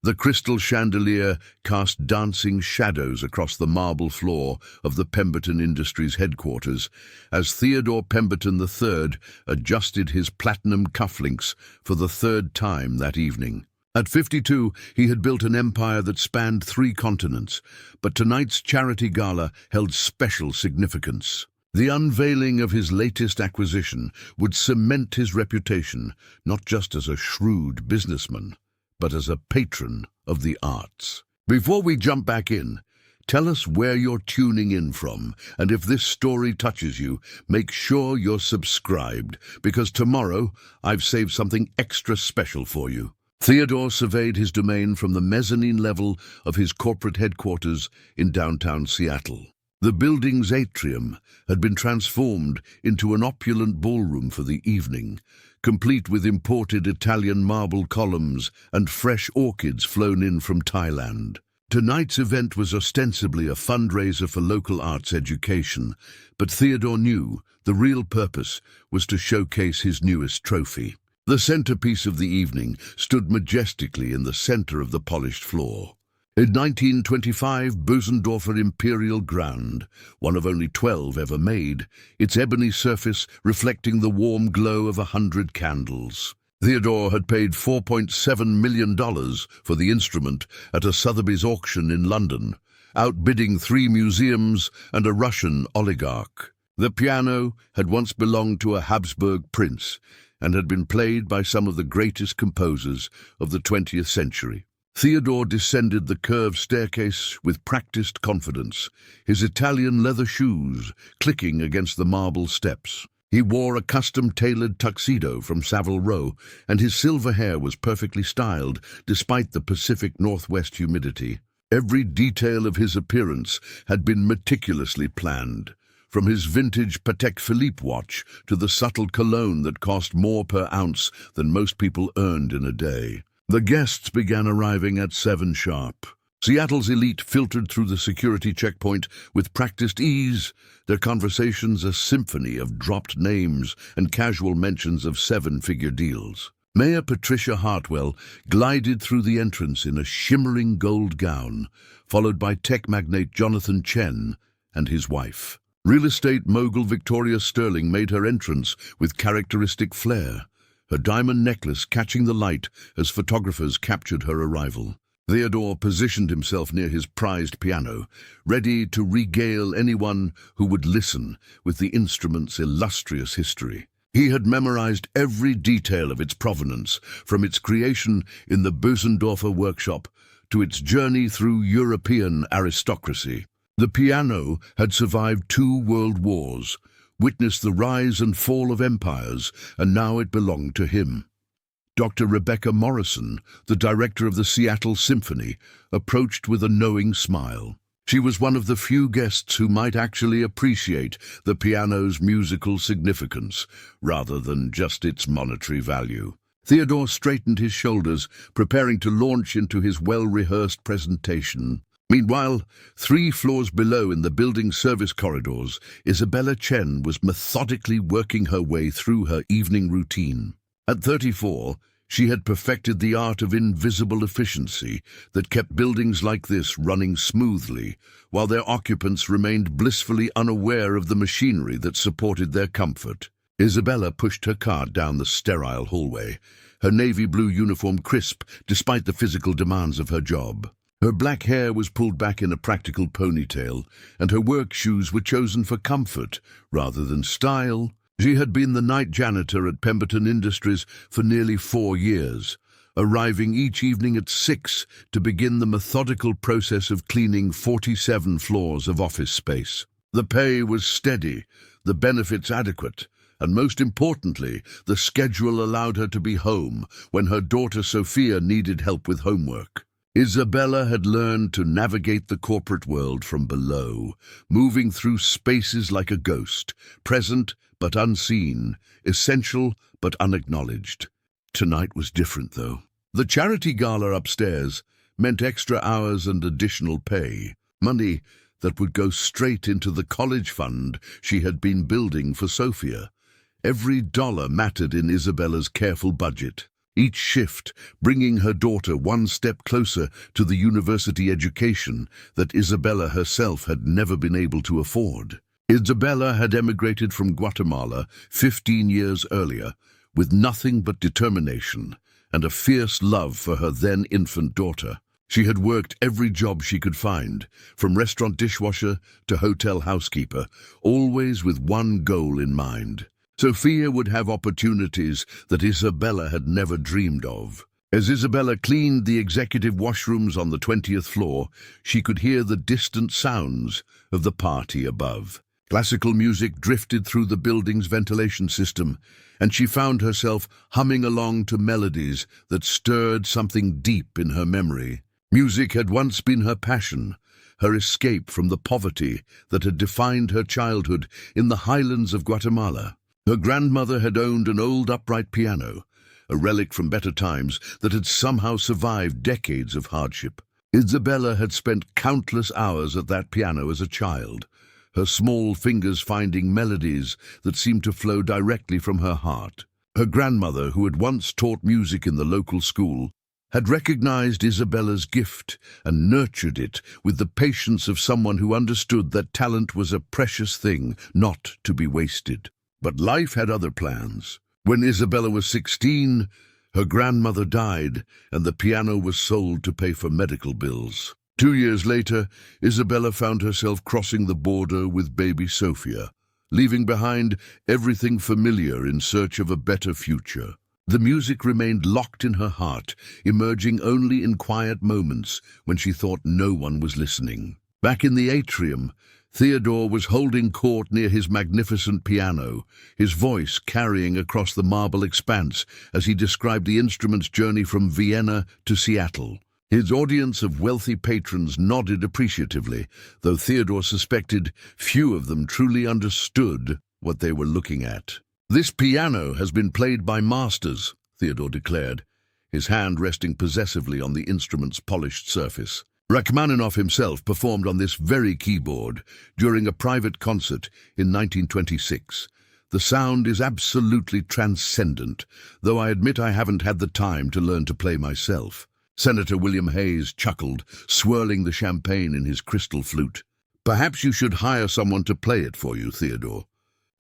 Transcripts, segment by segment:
The crystal chandelier cast dancing shadows across the marble floor of the Pemberton Industries headquarters as Theodore Pemberton III adjusted his platinum cufflinks for the third time that evening. At 52, he had built an empire that spanned 3 continents, but tonight's charity gala held special significance. The unveiling of his latest acquisition would cement his reputation not just as a shrewd businessman, but as a patron of the arts. Before we jump back in, tell us where you're tuning in from, and if this story touches you, make sure you're subscribed, because tomorrow I've saved something extra special for you. Theodore surveyed his domain from the mezzanine level of his corporate headquarters in downtown Seattle. The building's atrium had been transformed into an opulent ballroom for the evening, complete with imported Italian marble columns and fresh orchids flown in from Thailand. Tonight's event was ostensibly a fundraiser for local arts education, but Theodore knew the real purpose was to showcase his newest trophy. The centerpiece of the evening stood majestically in the center of the polished floor. In 1925, Bösendorfer Imperial Grand, one of only 12 ever made, its ebony surface reflecting the warm glow of 100 candles. Theodore had paid $4.7 million for the instrument at a Sotheby's auction in London, outbidding 3 museums and a Russian oligarch. The piano had once belonged to a Habsburg prince and had been played by some of the greatest composers of the 20th century. Theodore descended the curved staircase with practiced confidence, his Italian leather shoes clicking against the marble steps. He wore a custom-tailored tuxedo from Savile Row, and his silver hair was perfectly styled despite the Pacific Northwest humidity. Every detail of his appearance had been meticulously planned, from his vintage Patek Philippe watch to the subtle cologne that cost more per ounce than most people earned in a day. The guests began arriving at 7 sharp. Seattle's elite filtered through the security checkpoint with practiced ease, their conversations a symphony of dropped names and casual mentions of 7-figure deals. Mayor Patricia Hartwell glided through the entrance in a shimmering gold gown, followed by tech magnate Jonathan Chen and his wife. Real estate mogul Victoria Sterling made her entrance with characteristic flair, her diamond necklace catching the light as photographers captured her arrival. Theodore positioned himself near his prized piano, ready to regale anyone who would listen with the instrument's illustrious history. He had memorized every detail of its provenance, from its creation in the Bösendorfer workshop to its journey through European aristocracy. The piano had survived 2 world wars, witnessed the rise and fall of empires, and now it belonged to him. Dr. Rebecca Morrison, the director of the Seattle Symphony, approached with a knowing smile. She was one of the few guests who might actually appreciate the piano's musical significance, rather than just its monetary value. Theodore straightened his shoulders, preparing to launch into his well-rehearsed presentation. Meanwhile, 3 floors below in the building's service corridors, Isabella Chen was methodically working her way through her evening routine. At 34, she had perfected the art of invisible efficiency that kept buildings like this running smoothly, while their occupants remained blissfully unaware of the machinery that supported their comfort. Isabella pushed her cart down the sterile hallway, her navy blue uniform crisp despite the physical demands of her job. Her black hair was pulled back in a practical ponytail, and her work shoes were chosen for comfort rather than style. She had been the night janitor at Pemberton Industries for nearly 4 years, arriving each evening at 6 to begin the methodical process of cleaning 47 floors of office space. The pay was steady, the benefits adequate, and most importantly, the schedule allowed her to be home when her daughter Sophia needed help with homework. Isabella had learned to navigate the corporate world from below, moving through spaces like a ghost, present but unseen, essential but unacknowledged. Tonight was different, though. The charity gala upstairs meant extra hours and additional pay, money that would go straight into the college fund she had been building for Sophia. Every dollar mattered in Isabella's careful budget. each shift bringing her daughter one step closer to the university education that Isabella herself had never been able to afford. Isabella had emigrated from Guatemala 15 years earlier with nothing but determination and a fierce love for her then-infant daughter. She had worked every job she could find, from restaurant dishwasher to hotel housekeeper, always with one goal in mind. Sophia would have opportunities that Isabella had never dreamed of. As Isabella cleaned the executive washrooms on the 20th floor, she could hear the distant sounds of the party above. Classical music drifted through the building's ventilation system, and she found herself humming along to melodies that stirred something deep in her memory. Music had once been her passion, her escape from the poverty that had defined her childhood in the highlands of Guatemala. Her grandmother had owned an old upright piano, a relic from better times that had somehow survived decades of hardship. Isabella had spent countless hours at that piano as a child, her small fingers finding melodies that seemed to flow directly from her heart. Her grandmother, who had once taught music in the local school, had recognized Isabella's gift and nurtured it with the patience of someone who understood that talent was a precious thing not to be wasted. But life had other plans. When Isabella was 16, her grandmother died and the piano was sold to pay for medical bills. 2 years later, Isabella found herself crossing the border with baby Sophia, leaving behind everything familiar in search of a better future. The music remained locked in her heart, emerging only in quiet moments when she thought no one was listening. Back in the atrium, Theodore was holding court near his magnificent piano, his voice carrying across the marble expanse as he described the instrument's journey from Vienna to Seattle. His audience of wealthy patrons nodded appreciatively, though Theodore suspected few of them truly understood what they were looking at. "This piano has been played by masters," Theodore declared, his hand resting possessively on the instrument's polished surface. Rachmaninoff himself performed on this very keyboard during a private concert in 1926. The sound is absolutely transcendent, though I admit I haven't had the time to learn to play myself. Senator William Hayes chuckled, swirling the champagne in his crystal flute. "Perhaps you should hire someone to play it for you, Theodore.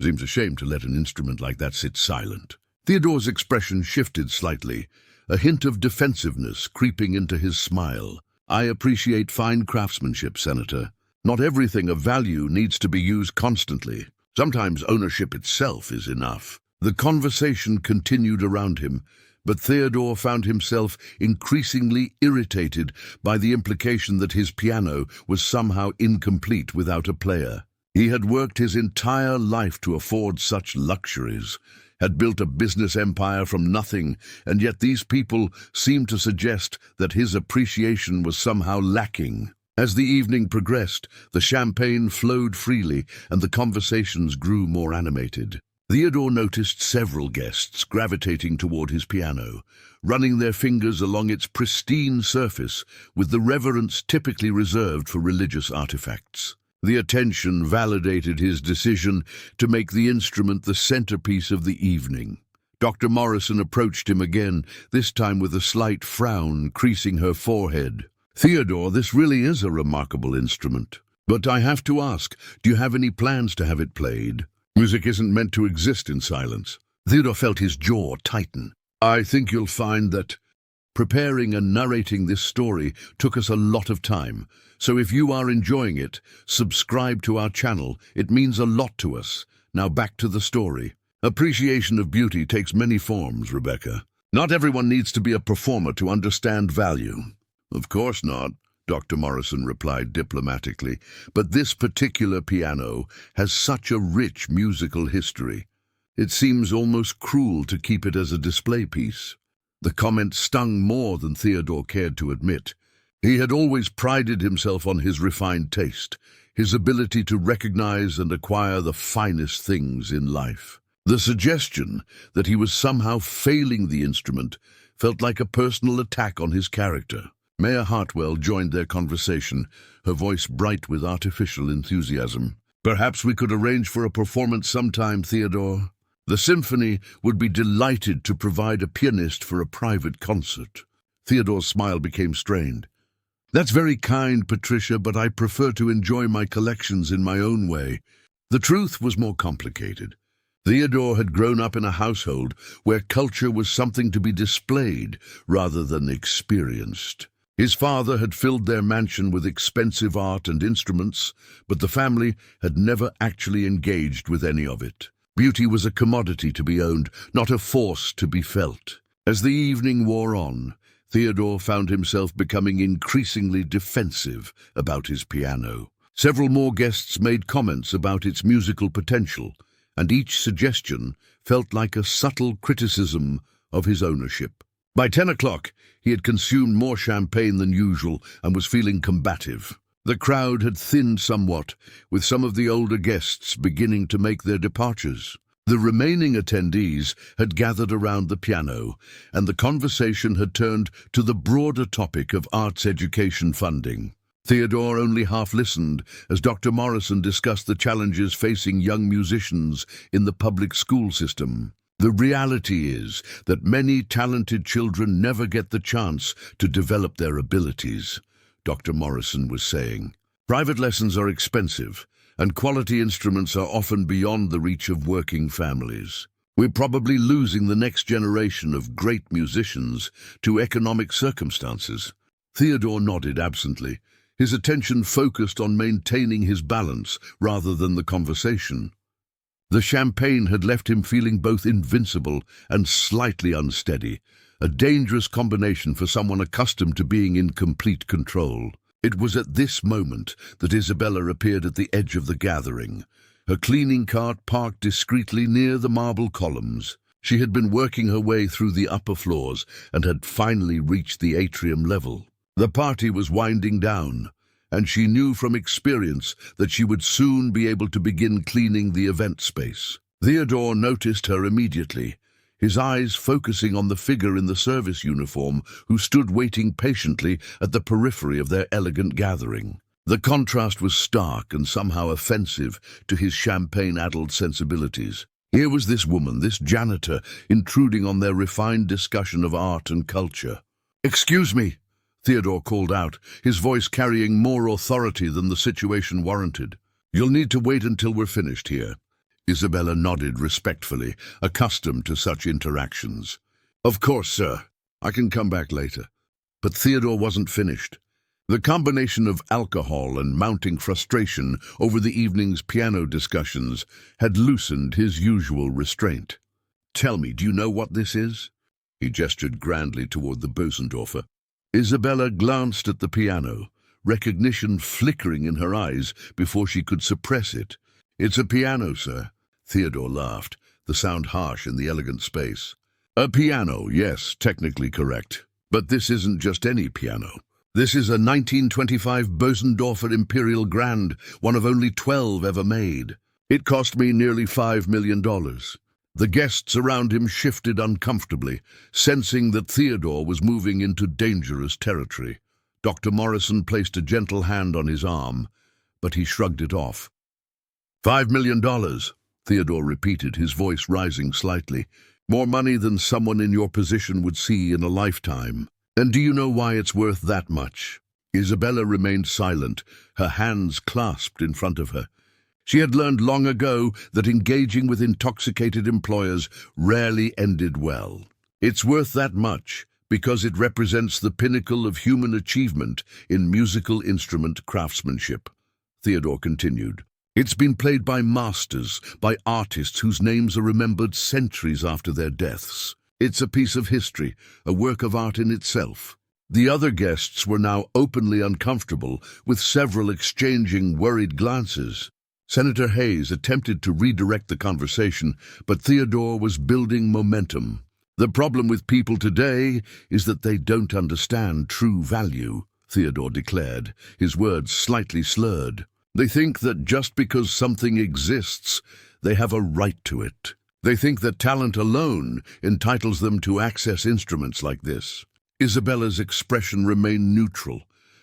Seems a shame to let an instrument like that sit silent." Theodore's expression shifted slightly, a hint of defensiveness creeping into his smile. "I appreciate fine craftsmanship, Senator. Not everything of value needs to be used constantly. Sometimes ownership itself is enough." The conversation continued around him, but Theodore found himself increasingly irritated by the implication that his piano was somehow incomplete without a player. He had worked his entire life to afford such luxuries, had built a business empire from nothing, and yet these people seemed to suggest that his appreciation was somehow lacking. As the evening progressed, the champagne flowed freely and the conversations grew more animated. Theodore noticed several guests gravitating toward his piano, running their fingers along its pristine surface with the reverence typically reserved for religious artifacts. The attention validated his decision to make the instrument the centerpiece of the evening. Dr. Morrison approached him again, this time with a slight frown creasing her forehead. "Theodore, this really is a remarkable instrument. But I have to ask, do you have any plans to have it played? Music isn't meant to exist in silence." Theodore felt his jaw tighten. "I think you'll find that preparing and narrating this story took us a lot of time. So if you are enjoying it, subscribe to our channel. It means a lot to us. Now back to the story. Appreciation of beauty takes many forms, Rebecca. Not everyone needs to be a performer to understand value." "Of course not," Dr. Morrison replied diplomatically, "but this particular piano has such a rich musical history. It seems almost cruel to keep it as a display piece." The comment stung more than Theodore cared to admit. He had always prided himself on his refined taste, his ability to recognize and acquire the finest things in life. The suggestion that he was somehow failing the instrument felt like a personal attack on his character. Mayor Hartwell joined their conversation, her voice bright with artificial enthusiasm. "Perhaps we could arrange for a performance sometime, Theodore. The symphony would be delighted to provide a pianist for a private concert. Theodore's smile became strained. That's very kind, Patricia, but I prefer to enjoy my collections in my own way. The truth was more complicated. Theodore had grown up in a household where culture was something to be displayed rather than experienced. His father had filled their mansion with expensive art and instruments, but the family had never actually engaged with any of it. Beauty was a commodity to be owned, not a force to be felt. As the evening wore on, Theodore found himself becoming increasingly defensive about his piano. Several more guests made comments about its musical potential, and each suggestion felt like a subtle criticism of his ownership. By 10 o'clock, he had consumed more champagne than usual and was feeling combative. The crowd had thinned somewhat, with some of the older guests beginning to make their departures. The remaining attendees had gathered around the piano, and the conversation had turned to the broader topic of arts education funding. Theodore only half listened as Dr. Morrison discussed the challenges facing young musicians in the public school system. The reality is that many talented children never get the chance to develop their abilities, Dr. Morrison was saying. Private lessons are expensive, and quality instruments are often beyond the reach of working families. We're probably losing the next generation of great musicians to economic circumstances. Theodore nodded absently, his attention focused on maintaining his balance rather than the conversation. The champagne had left him feeling both invincible and slightly unsteady, a dangerous combination for someone accustomed to being in complete control. It was at this moment that Isabella appeared at the edge of the gathering, her cleaning cart parked discreetly near the marble columns. She had been working her way through the upper floors and had finally reached the atrium level. The party was winding down, and she knew from experience that she would soon be able to begin cleaning the event space. Theodore noticed her immediately, his eyes focusing on the figure in the service uniform who stood waiting patiently at the periphery of their elegant gathering. The contrast was stark and somehow offensive to his champagne-addled sensibilities. Here was this woman, this janitor, intruding on their refined discussion of art and culture. "Excuse me," Theodore called out, his voice carrying more authority than the situation warranted. "You'll need to wait until we're finished here." Isabella nodded respectfully, accustomed to such interactions. "Of course, sir. I can come back later." But Theodore wasn't finished. The combination of alcohol and mounting frustration over the evening's piano discussions had loosened his usual restraint. "Tell me, do you know what this is?" He gestured grandly toward the Bösendorfer. Isabella glanced at the piano, recognition flickering in her eyes before she could suppress it. "It's a piano, sir." Theodore laughed, the sound harsh in the elegant space. "A piano, yes, technically correct. But this isn't just any piano. This is a 1925 Bösendorfer Imperial Grand, one of only 12 ever made. It cost me nearly $5 million. The guests around him shifted uncomfortably, sensing that Theodore was moving into dangerous territory. Dr. Morrison placed a gentle hand on his arm, but he shrugged it off. $5 million, Theodore repeated, his voice rising slightly. "More money than someone in your position would see in a lifetime. And do you know why it's worth that much?" Isabella remained silent, her hands clasped in front of her. She had learned long ago that engaging with intoxicated employers rarely ended well. "It's worth that much because it represents the pinnacle of human achievement in musical instrument craftsmanship," Theodore continued. "It's been played by masters, by artists whose names are remembered centuries after their deaths. It's a piece of history, a work of art in itself." The other guests were now openly uncomfortable, with several exchanging worried glances. Senator Hayes attempted to redirect the conversation, but Theodore was building momentum. "The problem with people today is that they don't understand true value," Theodore declared, his words slightly slurred. "They think that just because something exists, they have a right to it. They think that talent alone entitles them to access instruments like this." Isabella's expression remained neutral,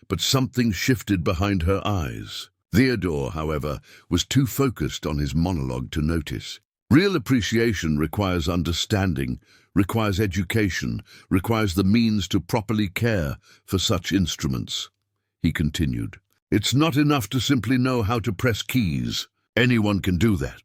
but something shifted behind her eyes. Theodore, however, was too focused on his monologue to notice. Real appreciation requires understanding, requires education, requires the means to properly care for such instruments. He continued, "It's not enough to simply know how to press keys. Anyone can do that."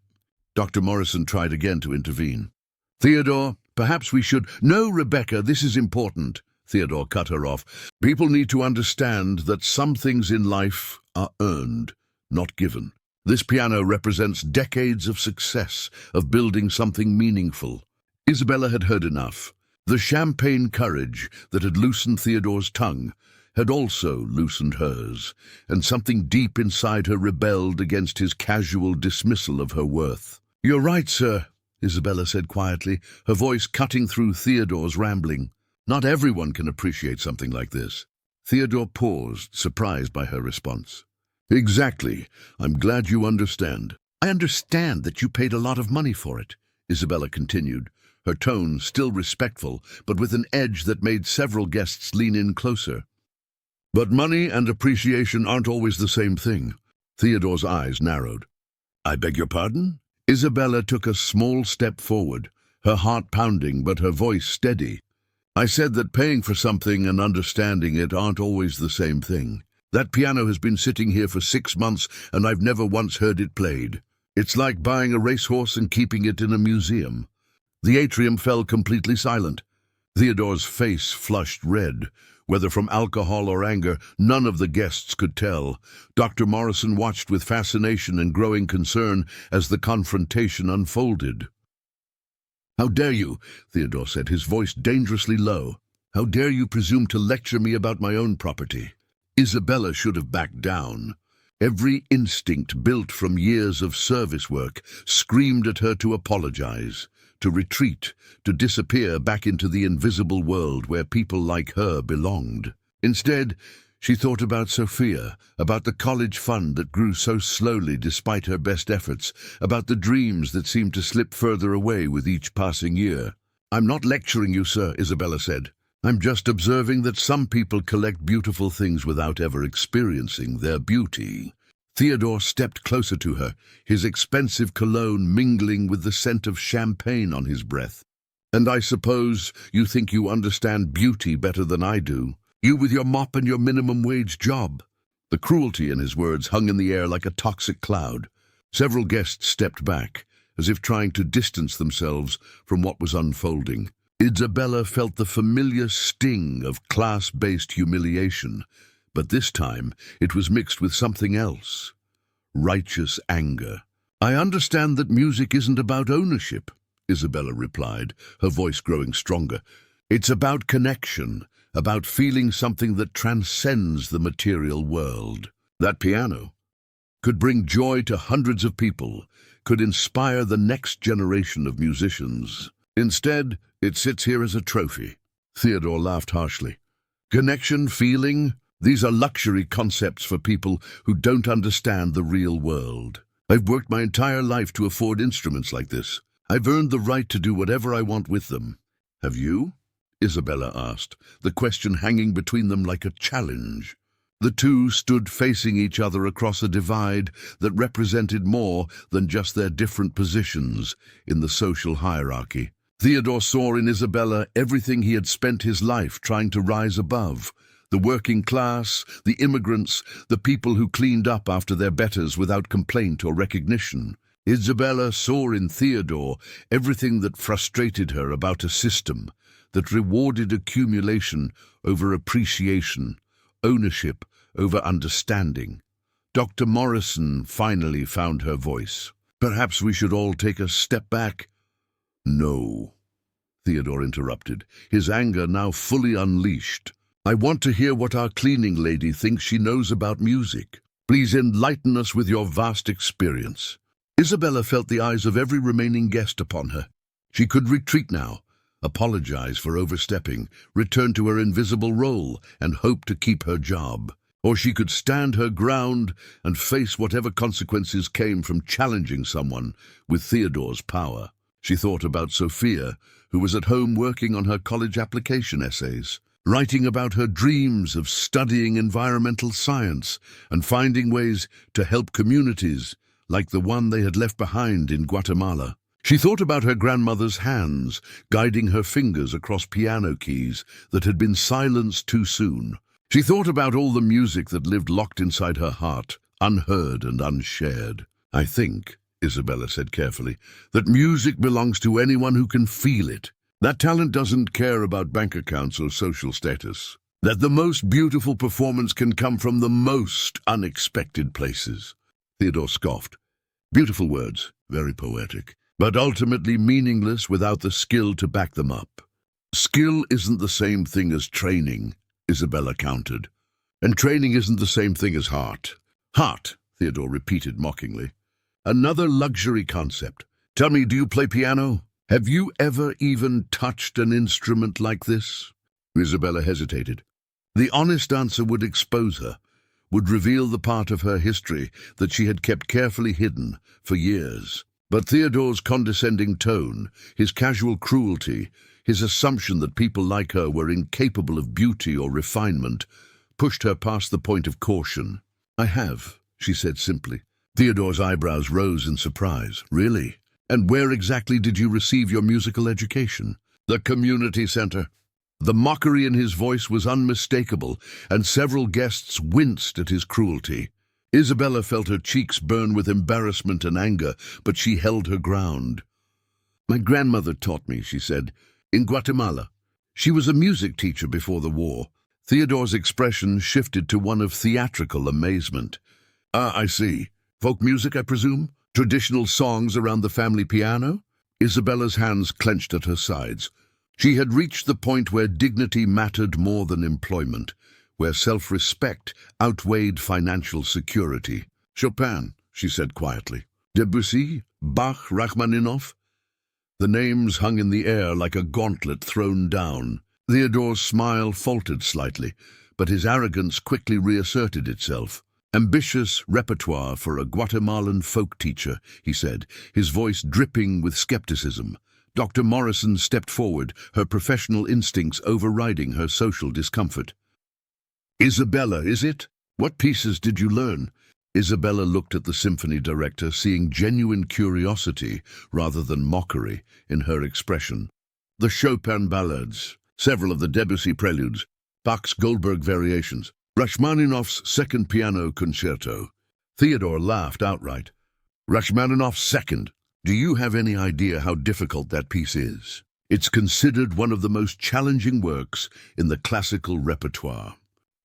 Dr. Morrison tried again to intervene. "Theodore, perhaps we should—" "No, Rebecca, this is important," Theodore cut her off. "People need to understand that some things in life are earned, not given. This piano represents decades of success, of building something meaningful." Isabella had heard enough. The champagne courage that had loosened Theodore's tongue had also loosened hers, and something deep inside her rebelled against his casual dismissal of her worth. "You're right, sir," Isabella said quietly, her voice cutting through Theodore's rambling. "Not everyone can appreciate something like this." Theodore paused, surprised by her response. "Exactly. I'm glad you understand." "I understand that you paid a lot of money for it," Isabella continued, her tone still respectful, but with an edge that made several guests lean in closer. "But money and appreciation aren't always the same thing." Theodore's eyes narrowed. "I beg your pardon?" Isabella took a small step forward, her heart pounding but her voice steady. "I said that paying for something and understanding it aren't always the same thing. That piano has been sitting here for 6 months and I've never once heard it played. It's like buying a racehorse and keeping it in a museum." The atrium fell completely silent. Theodore's face flushed red. Whether from alcohol or anger, none of the guests could tell. Dr. Morrison watched with fascination and growing concern as the confrontation unfolded. "How dare you," Theodore said, his voice dangerously low. "How dare you presume to lecture me about my own property?" Isabella should have backed down. Every instinct built from years of service work screamed at her to apologize, to retreat, to disappear back into the invisible world where people like her belonged. Instead, she thought about Sophia, about the college fund that grew so slowly despite her best efforts, about the dreams that seemed to slip further away with each passing year. "I'm not lecturing you, sir," Isabella said. "I'm just observing that some people collect beautiful things without ever experiencing their beauty." Theodore stepped closer to her, his expensive cologne mingling with the scent of champagne on his breath. "And I suppose you think you understand beauty better than I do. You with your mop and your minimum wage job." The cruelty in his words hung in the air like a toxic cloud. Several guests stepped back, as if trying to distance themselves from what was unfolding. Isabella felt the familiar sting of class-based humiliation, but this time it was mixed with something else. Righteous anger. "I understand that music isn't about ownership," Isabella replied, her voice growing stronger. "It's about connection, about feeling something that transcends the material world. That piano could bring joy to hundreds of people, could inspire the next generation of musicians. Instead, it sits here as a trophy." Theodore laughed harshly. "Connection, feeling, these are luxury concepts for people who don't understand the real world. I've worked my entire life to afford instruments like this. I've earned the right to do whatever I want with them." "Have you?" Isabella asked, the question hanging between them like a challenge. The two stood facing each other across a divide that represented more than just their different positions in the social hierarchy. Theodore saw in Isabella everything he had spent his life trying to rise above. The working class, the immigrants, the people who cleaned up after their betters without complaint or recognition. Isabella saw in Theodore everything that frustrated her about a system that rewarded accumulation over appreciation, ownership over understanding. Dr. Morrison finally found her voice. "Perhaps we should all take a step back." "No," Theodore interrupted, his anger now fully unleashed. "I want to hear what our cleaning lady thinks she knows about music. Please enlighten us with your vast experience." Isabella felt the eyes of every remaining guest upon her. She could retreat now, apologize for overstepping, return to her invisible role, and hope to keep her job. Or she could stand her ground and face whatever consequences came from challenging someone with Theodore's power. She thought about Sophia, who was at home working on her college application essays, writing about her dreams of studying environmental science and finding ways to help communities like the one they had left behind in Guatemala. She thought about her grandmother's hands, guiding her fingers across piano keys that had been silenced too soon. She thought about all the music that lived locked inside her heart, unheard and unshared. "I think," Isabella said carefully, "that music belongs to anyone who can feel it. That talent doesn't care about bank accounts or social status. That the most beautiful performance can come from the most unexpected places." Theodore scoffed. Beautiful words, very poetic, but ultimately meaningless without the skill to back them up. "Skill isn't the same thing as training," Isabella countered. "And training isn't the same thing as heart." "Heart," Theodore repeated mockingly. "Another luxury concept. Tell me, do you play piano? Have you ever even touched an instrument like this?" Isabella hesitated. The honest answer would expose her, would reveal the part of her history that she had kept carefully hidden for years. But Theodore's condescending tone, his casual cruelty, his assumption that people like her were incapable of beauty or refinement, pushed her past the point of caution. "I have," she said simply. Theodore's eyebrows rose in surprise. "Really? And where exactly did you receive your musical education?" "The community center." The mockery in his voice was unmistakable, and several guests winced at his cruelty. Isabella felt her cheeks burn with embarrassment and anger, but she held her ground. "My grandmother taught me," she said, "in Guatemala. She was a music teacher before the war." Theodore's expression shifted to one of theatrical amazement. "Ah, I see. Folk music, I presume? Traditional songs around the family piano?" Isabella's hands clenched at her sides. She had reached the point where dignity mattered more than employment, where self-respect outweighed financial security. "Chopin," she said quietly. "Debussy, Bach, Rachmaninoff?" The names hung in the air like a gauntlet thrown down. Theodore's smile faltered slightly, but his arrogance quickly reasserted itself. "Ambitious repertoire for a Guatemalan folk teacher," he said, his voice dripping with skepticism. Dr. Morrison stepped forward, her professional instincts overriding her social discomfort. "Isabella, is it? What pieces did you learn?" Isabella looked at the symphony director, seeing genuine curiosity rather than mockery in her expression. "The Chopin ballades, several of the Debussy preludes, Bach's Goldberg variations, Rachmaninoff's second piano concerto." Theodore laughed outright. "Rachmaninoff's second? Do you have any idea how difficult that piece is? It's considered one of the most challenging works in the classical repertoire."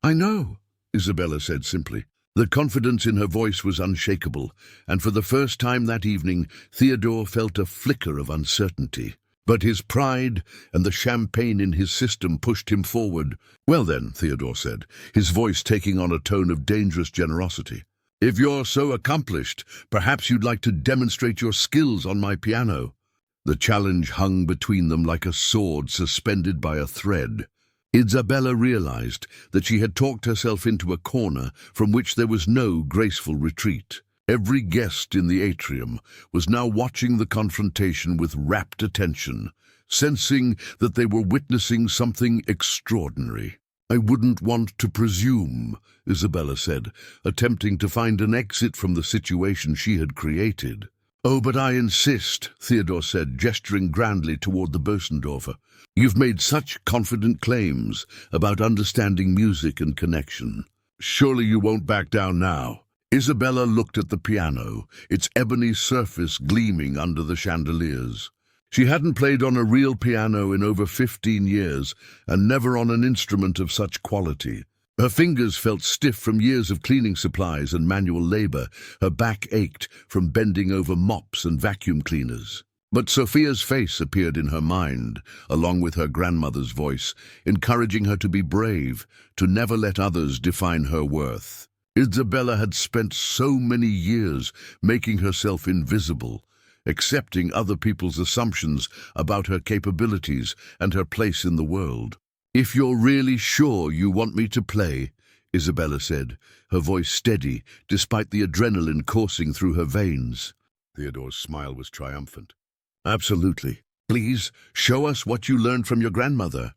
"I know," Isabella said simply. The confidence in her voice was unshakable, and for the first time that evening, Theodore felt a flicker of uncertainty. But his pride and the champagne in his system pushed him forward. "Well then," Theodore said, his voice taking on a tone of dangerous generosity, "if you're so accomplished, perhaps you'd like to demonstrate your skills on my piano." The challenge hung between them like a sword suspended by a thread. Isabella realized that she had talked herself into a corner from which there was no graceful retreat. Every guest in the atrium was now watching the confrontation with rapt attention, sensing that they were witnessing something extraordinary. "I wouldn't want to presume," Isabella said, attempting to find an exit from the situation she had created. "Oh, but I insist," Theodore said, gesturing grandly toward the Bösendorfer. "You've made such confident claims about understanding music and connection. Surely you won't back down now." Isabella looked at the piano, its ebony surface gleaming under the chandeliers. She hadn't played on a real piano in over 15 years, and never on an instrument of such quality. Her fingers felt stiff from years of cleaning supplies and manual labor. Her back ached from bending over mops and vacuum cleaners. But Sophia's face appeared in her mind, along with her grandmother's voice, encouraging her to be brave, to never let others define her worth. Isabella had spent so many years making herself invisible, accepting other people's assumptions about her capabilities and her place in the world. "If you're really sure you want me to play," Isabella said, her voice steady despite the adrenaline coursing through her veins. Theodore's smile was triumphant. "Absolutely. Please, show us what you learned from your grandmother."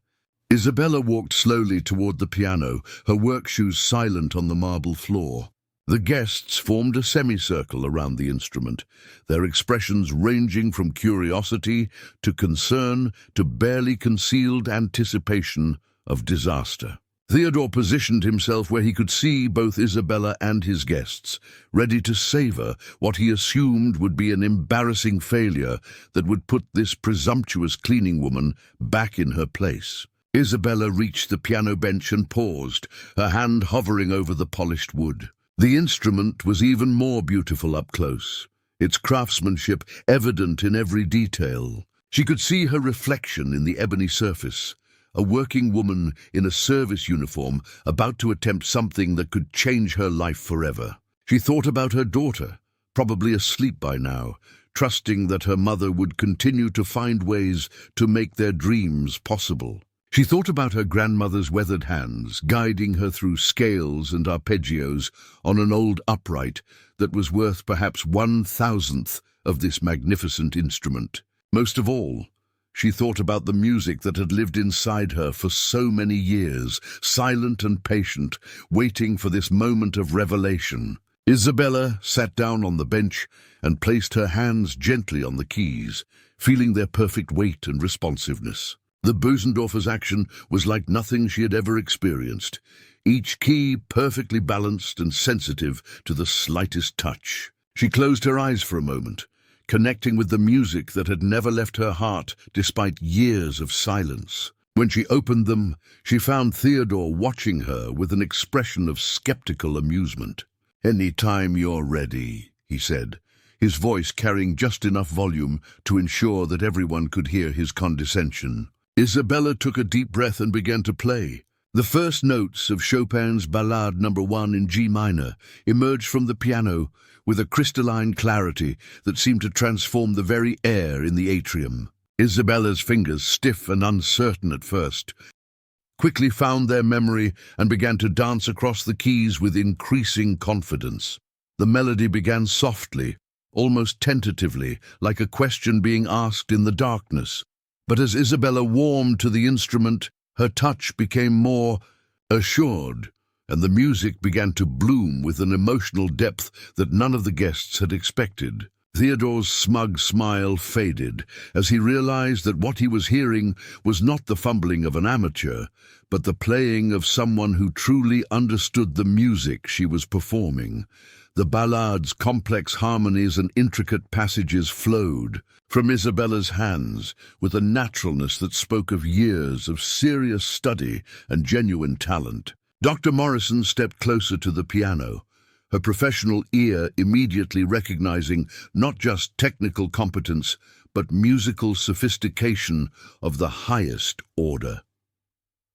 Isabella walked slowly toward the piano, her work shoes silent on the marble floor. The guests formed a semicircle around the instrument, their expressions ranging from curiosity to concern to barely concealed anticipation of disaster. Theodore positioned himself where he could see both Isabella and his guests, ready to savor what he assumed would be an embarrassing failure that would put this presumptuous cleaning woman back in her place. Isabella reached the piano bench and paused, her hand hovering over the polished wood. The instrument was even more beautiful up close, its craftsmanship evident in every detail. She could see her reflection in the ebony surface, a working woman in a service uniform about to attempt something that could change her life forever. She thought about her daughter, probably asleep by now, trusting that her mother would continue to find ways to make their dreams possible. She thought about her grandmother's weathered hands, guiding her through scales and arpeggios on an old upright that was worth perhaps 1,000th of this magnificent instrument. Most of all, she thought about the music that had lived inside her for so many years, silent and patient, waiting for this moment of revelation. Isabella sat down on the bench and placed her hands gently on the keys, feeling their perfect weight and responsiveness. The Bösendorfer's action was like nothing she had ever experienced, each key perfectly balanced and sensitive to the slightest touch. She closed her eyes for a moment, connecting with the music that had never left her heart despite years of silence. When she opened them, she found Theodore watching her with an expression of skeptical amusement. "Any time you're ready," he said, his voice carrying just enough volume to ensure that everyone could hear his condescension. Isabella took a deep breath and began to play. The first notes of Chopin's Ballade No. 1 in G minor emerged from the piano with a crystalline clarity that seemed to transform the very air in the atrium. Isabella's fingers, stiff and uncertain at first, quickly found their memory and began to dance across the keys with increasing confidence. The melody began softly, almost tentatively, like a question being asked in the darkness. But as Isabella warmed to the instrument, her touch became more assured, and the music began to bloom with an emotional depth that none of the guests had expected. Theodore's smug smile faded as he realized that what he was hearing was not the fumbling of an amateur, but the playing of someone who truly understood the music she was performing. The ballade's complex harmonies and intricate passages flowed from Isabella's hands with a naturalness that spoke of years of serious study and genuine talent. Dr. Morrison stepped closer to the piano, her professional ear immediately recognizing not just technical competence, but musical sophistication of the highest order.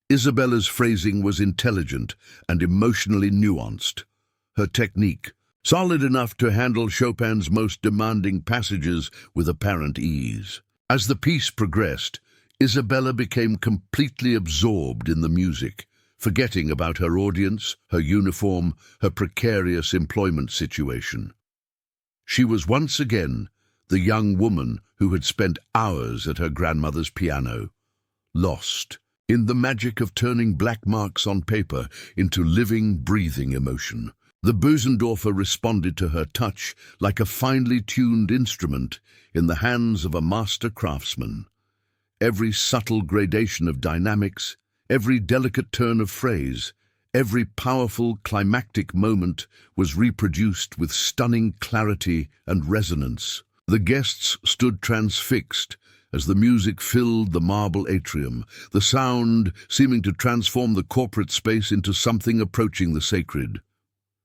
Isabella's phrasing was intelligent and emotionally nuanced. Her technique, solid enough to handle Chopin's most demanding passages with apparent ease. As the piece progressed, Isabella became completely absorbed in the music, forgetting about her audience, her uniform, her precarious employment situation. She was once again the young woman who had spent hours at her grandmother's piano, lost in the magic of turning black marks on paper into living, breathing emotion. The Bösendorfer responded to her touch like a finely tuned instrument in the hands of a master craftsman. Every subtle gradation of dynamics, every delicate turn of phrase, every powerful climactic moment was reproduced with stunning clarity and resonance. The guests stood transfixed as the music filled the marble atrium, the sound seeming to transform the corporate space into something approaching the sacred.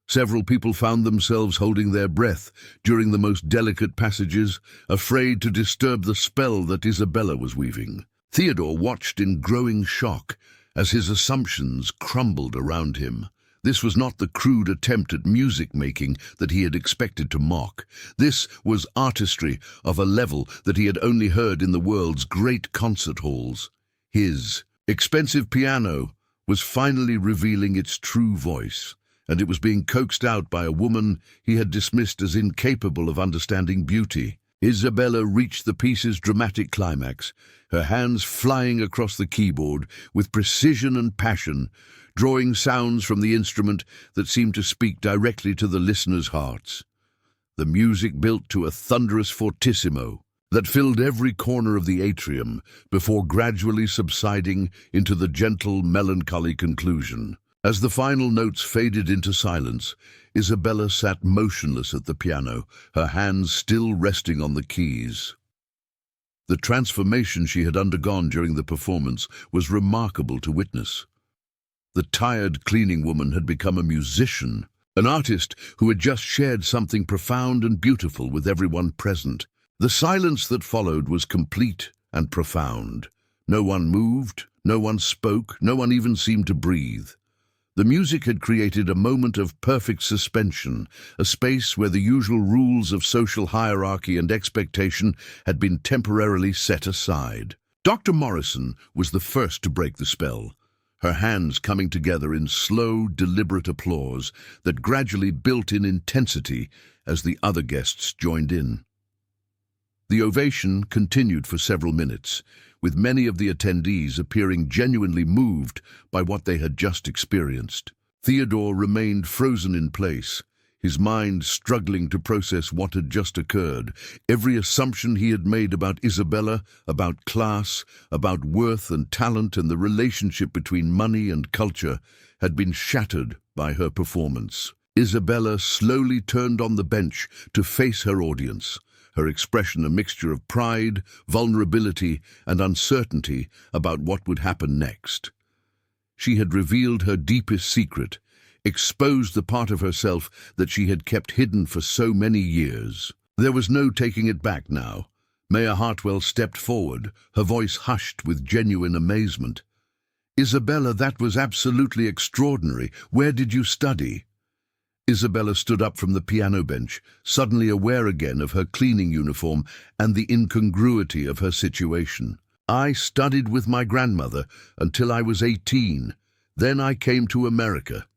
Several people found themselves holding their breath during the most delicate passages, afraid to disturb the spell that Isabella was weaving. Theodore watched in growing shock as his assumptions crumbled around him. This was not the crude attempt at music-making that he had expected to mock. This was artistry of a level that he had only heard in the world's great concert halls. His expensive piano was finally revealing its true voice, and it was being coaxed out by a woman he had dismissed as incapable of understanding beauty. Isabella reached the piece's dramatic climax, her hands flying across the keyboard with precision and passion, drawing sounds from the instrument that seemed to speak directly to the listeners' hearts. The music built to a thunderous fortissimo that filled every corner of the atrium before gradually subsiding into the gentle, melancholy conclusion. As the final notes faded into silence, Isabella sat motionless at the piano, her hands still resting on the keys. The transformation she had undergone during the performance was remarkable to witness. The tired cleaning woman had become a musician, an artist who had just shared something profound and beautiful with everyone present. The silence that followed was complete and profound. No one moved, no one spoke, no one even seemed to breathe. The music had created a moment of perfect suspension, a space where the usual rules of social hierarchy and expectation had been temporarily set aside. Dr. Morrison was the first to break the spell, her hands coming together in slow, deliberate applause that gradually built in intensity as the other guests joined in. The ovation continued for several minutes, with many of the attendees appearing genuinely moved by what they had just experienced. Theodore remained frozen in place, his mind struggling to process what had just occurred. Every assumption he had made about Isabella, about class, about worth and talent and the relationship between money and culture had been shattered by her performance. Isabella slowly turned on the bench to face her audience, her expression a mixture of pride, vulnerability, and uncertainty about what would happen next. She had revealed her deepest secret, exposed the part of herself that she had kept hidden for so many years. There was no taking it back now. Mayor Hartwell stepped forward, her voice hushed with genuine amazement. "Isabella, that was absolutely extraordinary. Where did you study?" Isabella stood up from the piano bench, suddenly aware again of her cleaning uniform and the incongruity of her situation. "I studied with my grandmother until I was 18. Then I came to America."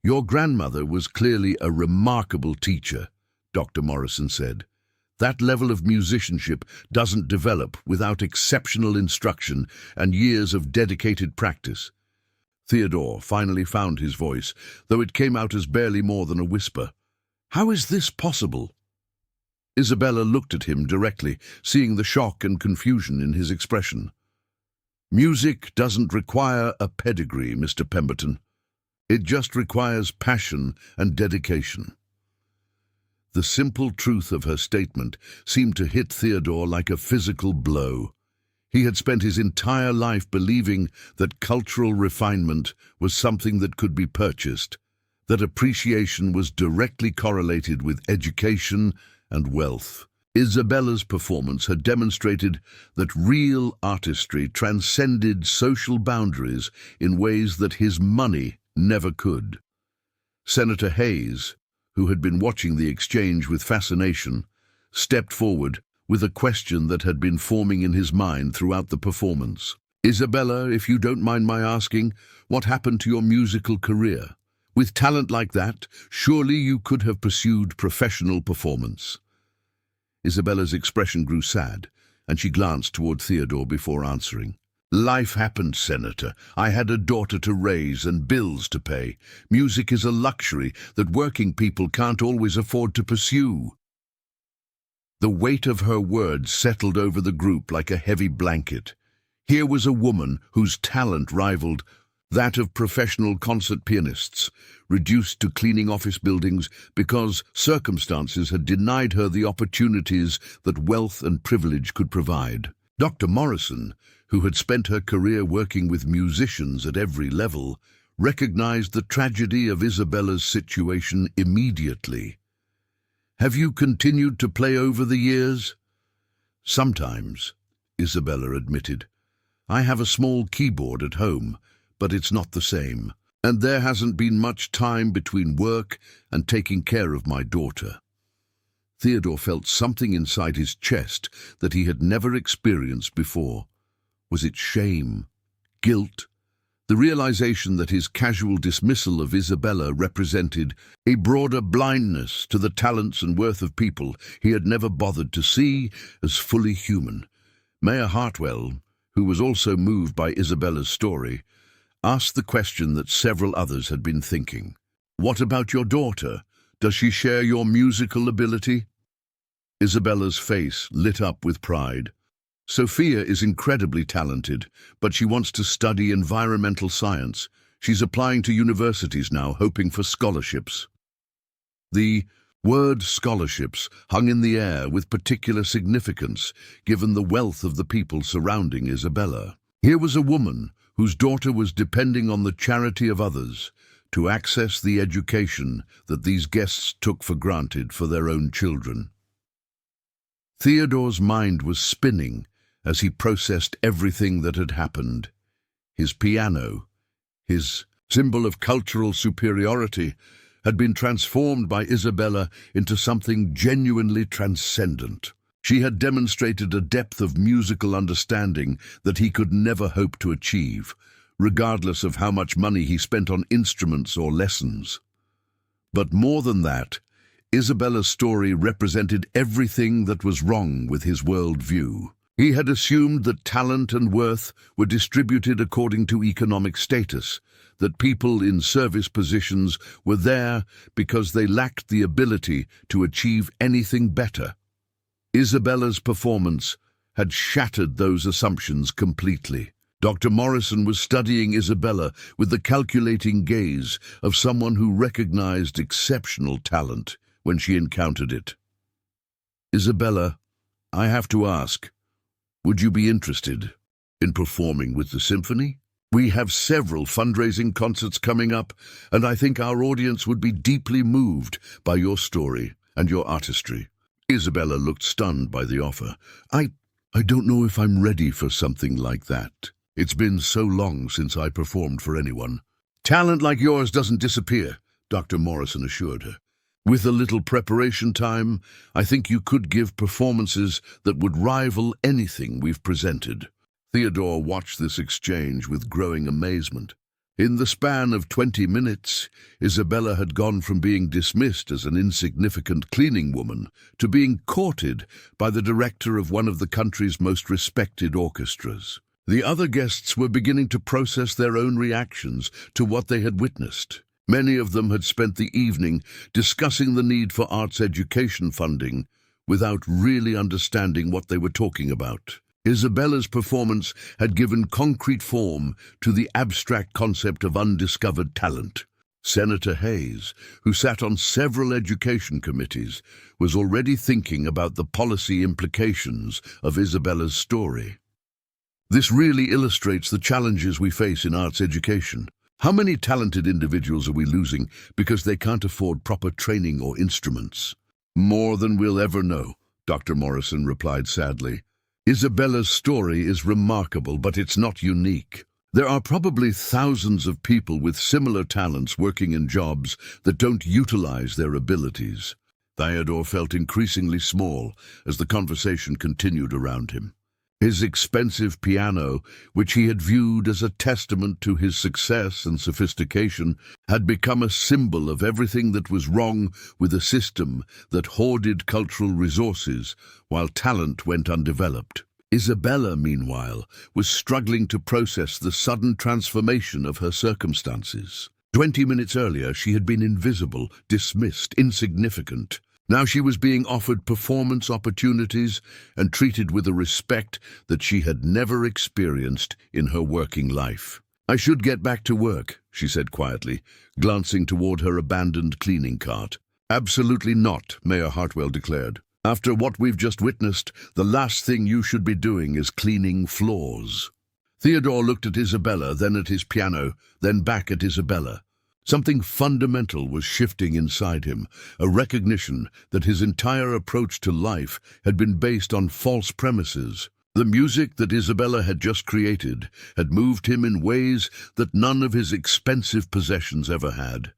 "Your grandmother was clearly a remarkable teacher," Dr. Morrison said. "That level of musicianship doesn't develop without exceptional instruction and years of dedicated practice." Theodore finally found his voice, though it came out as barely more than a whisper. "How is this possible?" Isabella looked at him directly, seeing the shock and confusion in his expression. "Music doesn't require a pedigree, Mr. Pemberton. It just requires passion and dedication." The simple truth of her statement seemed to hit Theodore like a physical blow. He had spent his entire life believing that cultural refinement was something that could be purchased, that appreciation was directly correlated with education and wealth. Isabella's performance had demonstrated that real artistry transcended social boundaries in ways that his money never could. Senator Hayes, who had been watching the exchange with fascination, stepped forward with a question that had been forming in his mind throughout the performance. "Isabella, if you don't mind my asking, what happened to your musical career? With talent like that, surely you could have pursued professional performance." Isabella's expression grew sad, and she glanced toward Theodore before answering. "Life happened, Senator. I had a daughter to raise and bills to pay. Music is a luxury that working people can't always afford to pursue." The weight of her words settled over the group like a heavy blanket. Here was a woman whose talent rivaled that of professional concert pianists, reduced to cleaning office buildings because circumstances had denied her the opportunities that wealth and privilege could provide. Dr. Morrison, who had spent her career working with musicians at every level, recognized the tragedy of Isabella's situation immediately. "Have you continued to play over the years?" "Sometimes," Isabella admitted. "I have a small keyboard at home, but it's not the same. And there hasn't been much time between work and taking care of my daughter." Theodore felt something inside his chest that he had never experienced before. Was it shame? Guilt? The realization that his casual dismissal of Isabella represented a broader blindness to the talents and worth of people he had never bothered to see as fully human. Mayor Hartwell, who was also moved by Isabella's story, asked the question that several others had been thinking. "What about your daughter? Does she share your musical ability?" Isabella's face lit up with pride. "Sophia is incredibly talented, but she wants to study environmental science. She's applying to universities now, hoping for scholarships." The word scholarships hung in the air with particular significance, given the wealth of the people surrounding Isabella. Here was a woman whose daughter was depending on the charity of others to access the education that these guests took for granted for their own children. Theodore's mind was spinning as he processed everything that had happened. His piano, his symbol of cultural superiority, had been transformed by Isabella into something genuinely transcendent. She had demonstrated a depth of musical understanding that he could never hope to achieve, regardless of how much money he spent on instruments or lessons. But more than that, Isabella's story represented everything that was wrong with his worldview. He had assumed that talent and worth were distributed according to economic status, that people in service positions were there because they lacked the ability to achieve anything better. Isabella's performance had shattered those assumptions completely. Dr. Morrison was studying Isabella with the calculating gaze of someone who recognized exceptional talent when she encountered it. "Isabella, I have to ask, would you be interested in performing with the symphony? We have several fundraising concerts coming up, and I think our audience would be deeply moved by your story and your artistry." Isabella looked stunned by the offer. I don't know if I'm ready for something like that. It's been so long since I performed for anyone." "Talent like yours doesn't disappear," Dr. Morrison assured her. "With a little preparation time, I think you could give performances that would rival anything we've presented." Theodore watched this exchange with growing amazement. In the span of 20 minutes, Isabella had gone from being dismissed as an insignificant cleaning woman to being courted by the director of one of the country's most respected orchestras. The other guests were beginning to process their own reactions to what they had witnessed. Many of them had spent the evening discussing the need for arts education funding without really understanding what they were talking about. Isabella's performance had given concrete form to the abstract concept of undiscovered talent. Senator Hayes, who sat on several education committees, was already thinking about the policy implications of Isabella's story. This really illustrates the challenges we face in arts education. How many talented individuals are we losing because they can't afford proper training or instruments? "More than we'll ever know," Dr. Morrison replied sadly. "Isabella's story is remarkable, but it's not unique. There are probably thousands of people with similar talents working in jobs that don't utilize their abilities." Theodore felt increasingly small as the conversation continued around him. His expensive piano, which he had viewed as a testament to his success and sophistication, had become a symbol of everything that was wrong with a system that hoarded cultural resources while talent went undeveloped. Isabella, meanwhile, was struggling to process the sudden transformation of her circumstances. 20 minutes earlier, she had been invisible, dismissed, insignificant. Now she was being offered performance opportunities and treated with a respect that she had never experienced in her working life. "I should get back to work," she said quietly, glancing toward her abandoned cleaning cart. "Absolutely not," Mayor Hartwell declared. "After what we've just witnessed, the last thing you should be doing is cleaning floors." Theodore looked at Isabella, then at his piano, then back at Isabella. Something fundamental was shifting inside him, a recognition that his entire approach to life had been based on false premises. The music that Isabella had just created had moved him in ways that none of his expensive possessions ever had.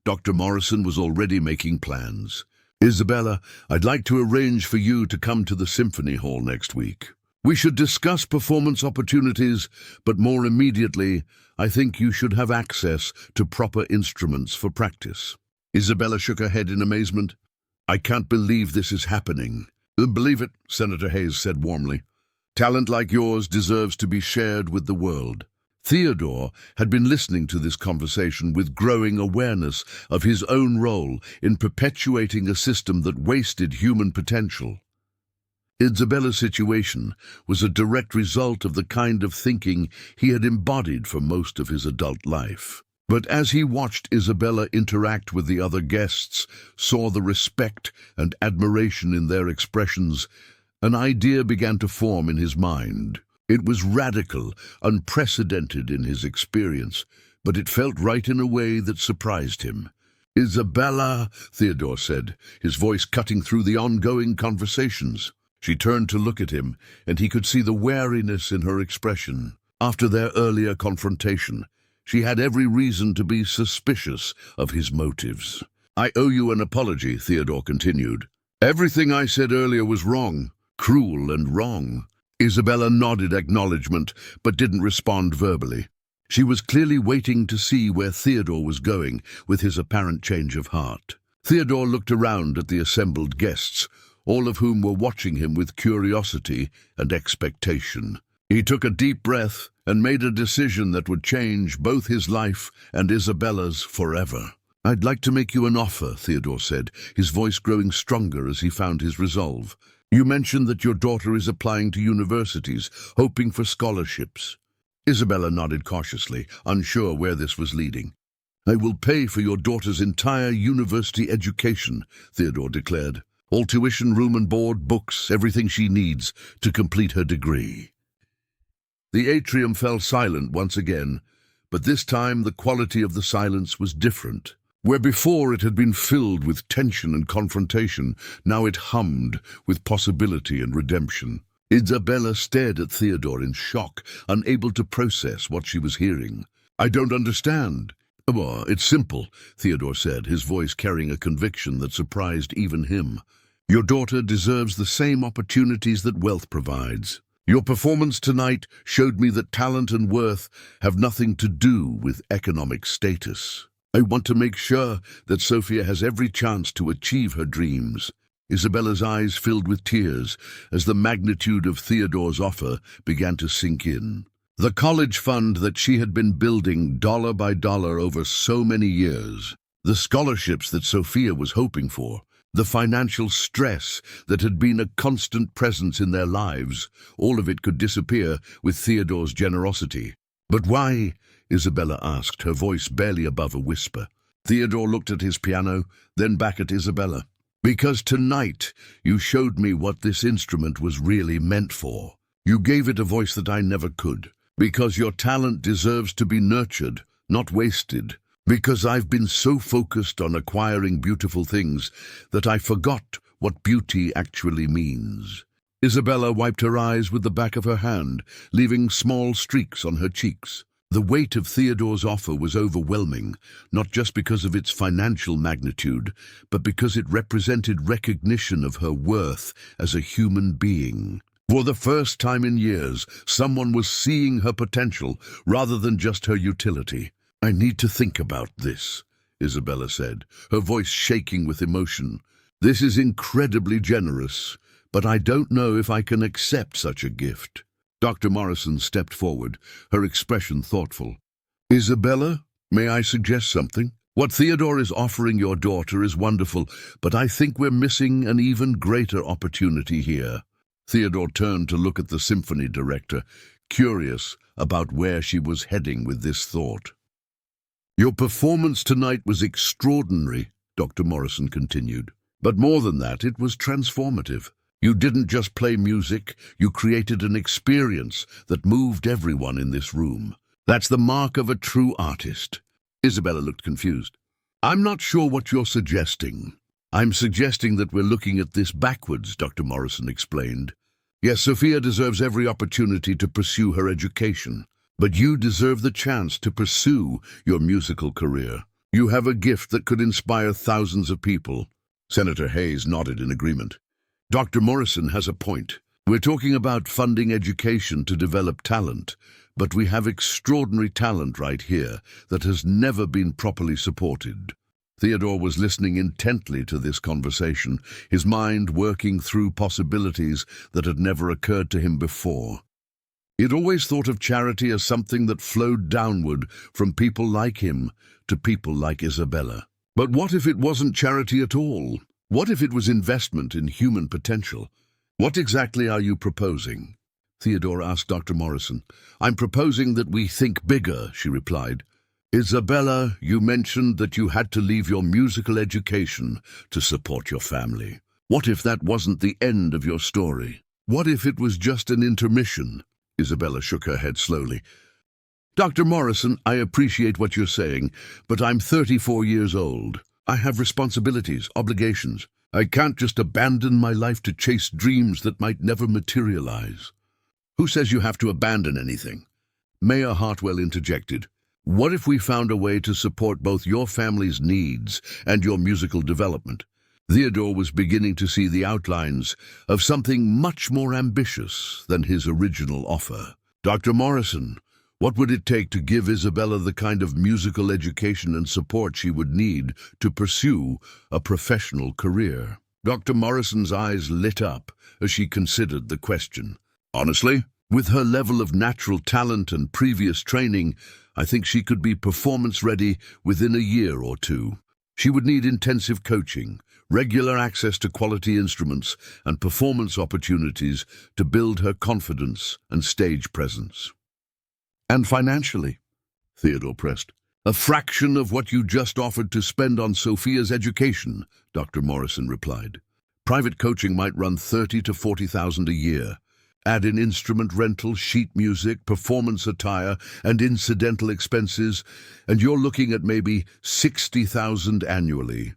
Dr. Morrison was already making plans. "Isabella, I'd like to arrange for you to come to the Symphony Hall next week. We should discuss performance opportunities, but more immediately, I think you should have access to proper instruments for practice." Isabella shook her head in amazement. "I can't believe this is happening." "Believe it," Senator Hayes said warmly. "Talent like yours deserves to be shared with the world." Theodore had been listening to this conversation with growing awareness of his own role in perpetuating a system that wasted human potential. Isabella's situation was a direct result of the kind of thinking he had embodied for most of his adult life. But as he watched Isabella interact with the other guests, saw the respect and admiration in their expressions, an idea began to form in his mind. It was radical, unprecedented in his experience, but it felt right in a way that surprised him. "Isabella," Theodore said, his voice cutting through the ongoing conversations. She turned to look at him, and he could see the wariness in her expression. After their earlier confrontation, she had every reason to be suspicious of his motives. "I owe you an apology," Theodore continued. "Everything I said earlier was wrong, cruel and wrong." Isabella nodded acknowledgement, but didn't respond verbally. She was clearly waiting to see where Theodore was going with his apparent change of heart. Theodore looked around at the assembled guests, all of whom were watching him with curiosity and expectation. He took a deep breath and made a decision that would change both his life and Isabella's forever. "I'd like to make you an offer," Theodore said, his voice growing stronger as he found his resolve. "You mentioned that your daughter is applying to universities, hoping for scholarships." Isabella nodded cautiously, unsure where this was leading. "I will pay for your daughter's entire university education," Theodore declared. "All tuition, room and board, books, everything she needs to complete her degree." The atrium fell silent once again, but this time the quality of the silence was different. Where before it had been filled with tension and confrontation, now it hummed with possibility and redemption. Isabella stared at Theodore in shock, unable to process what she was hearing. "I don't understand." "Oh, it's simple," Theodore said, his voice carrying a conviction that surprised even him. "Your daughter deserves the same opportunities that wealth provides. Your performance tonight showed me that talent and worth have nothing to do with economic status. I want to make sure that Sophia has every chance to achieve her dreams." Isabella's eyes filled with tears as the magnitude of Theodore's offer began to sink in. The college fund that she had been building dollar by dollar over so many years, the scholarships that Sophia was hoping for, the financial stress that had been a constant presence in their lives, all of it could disappear with Theodore's generosity. "But why?" Isabella asked, her voice barely above a whisper. Theodore looked at his piano, then back at Isabella. "Because tonight you showed me what this instrument was really meant for. You gave it a voice that I never could. Because your talent deserves to be nurtured, not wasted. Because I've been so focused on acquiring beautiful things that I forgot what beauty actually means." Isabella wiped her eyes with the back of her hand, leaving small streaks on her cheeks. The weight of Theodore's offer was overwhelming, not just because of its financial magnitude, but because it represented recognition of her worth as a human being. For the first time in years, someone was seeing her potential rather than just her utility. "I need to think about this," Isabella said, her voice shaking with emotion. "This is incredibly generous, but I don't know if I can accept such a gift." Dr. Morrison stepped forward, her expression thoughtful. "Isabella, may I suggest something? What Theodore is offering your daughter is wonderful, but I think we're missing an even greater opportunity here." Theodore turned to look at the symphony director, curious about where she was heading with this thought. "Your performance tonight was extraordinary," Dr. Morrison continued. "But more than that, it was transformative. You didn't just play music, you created an experience that moved everyone in this room. That's the mark of a true artist." Isabella looked confused. "I'm not sure what you're suggesting." "I'm suggesting that we're looking at this backwards," Dr. Morrison explained. "Yes, Sophia deserves every opportunity to pursue her education, but you deserve the chance to pursue your musical career. You have a gift that could inspire thousands of people." Senator Hayes nodded in agreement. "Dr. Morrison has a point. We're talking about funding education to develop talent, but we have extraordinary talent right here that has never been properly supported. Theodore was listening intently to this conversation, his mind working through possibilities that had never occurred to him before. He'd always thought of charity as something that flowed downward from people like him to people like Isabella. But what if it wasn't charity at all? What if it was investment in human potential? What exactly are you proposing? Theodore asked Dr. Morrison. I'm proposing that we think bigger, she replied. Isabella, you mentioned that you had to leave your musical education to support your family. What if that wasn't the end of your story? What if it was just an intermission? Isabella shook her head slowly. Dr. Morrison, I appreciate what you're saying, but I'm 34 years old. I have responsibilities, obligations. I can't just abandon my life to chase dreams that might never materialize. Who says you have to abandon anything? Mayor Hartwell interjected. What if we found a way to support both your family's needs and your musical development? Theodore was beginning to see the outlines of something much more ambitious than his original offer. Dr. Morrison, what would it take to give Isabella the kind of musical education and support she would need to pursue a professional career? Dr. Morrison's eyes lit up as she considered the question. Honestly, with her level of natural talent and previous training, I think she could be performance-ready within a year or two. She would need intensive coaching, regular access to quality instruments, and performance opportunities to build her confidence and stage presence. And financially, Theodore pressed. A fraction of what you just offered to spend on Sophia's education, Dr. Morrison replied. Private coaching might run $30,000 to $40,000 a year. Add in instrument rental, sheet music, performance attire, and incidental expenses, and you're looking at maybe $60,000 annually.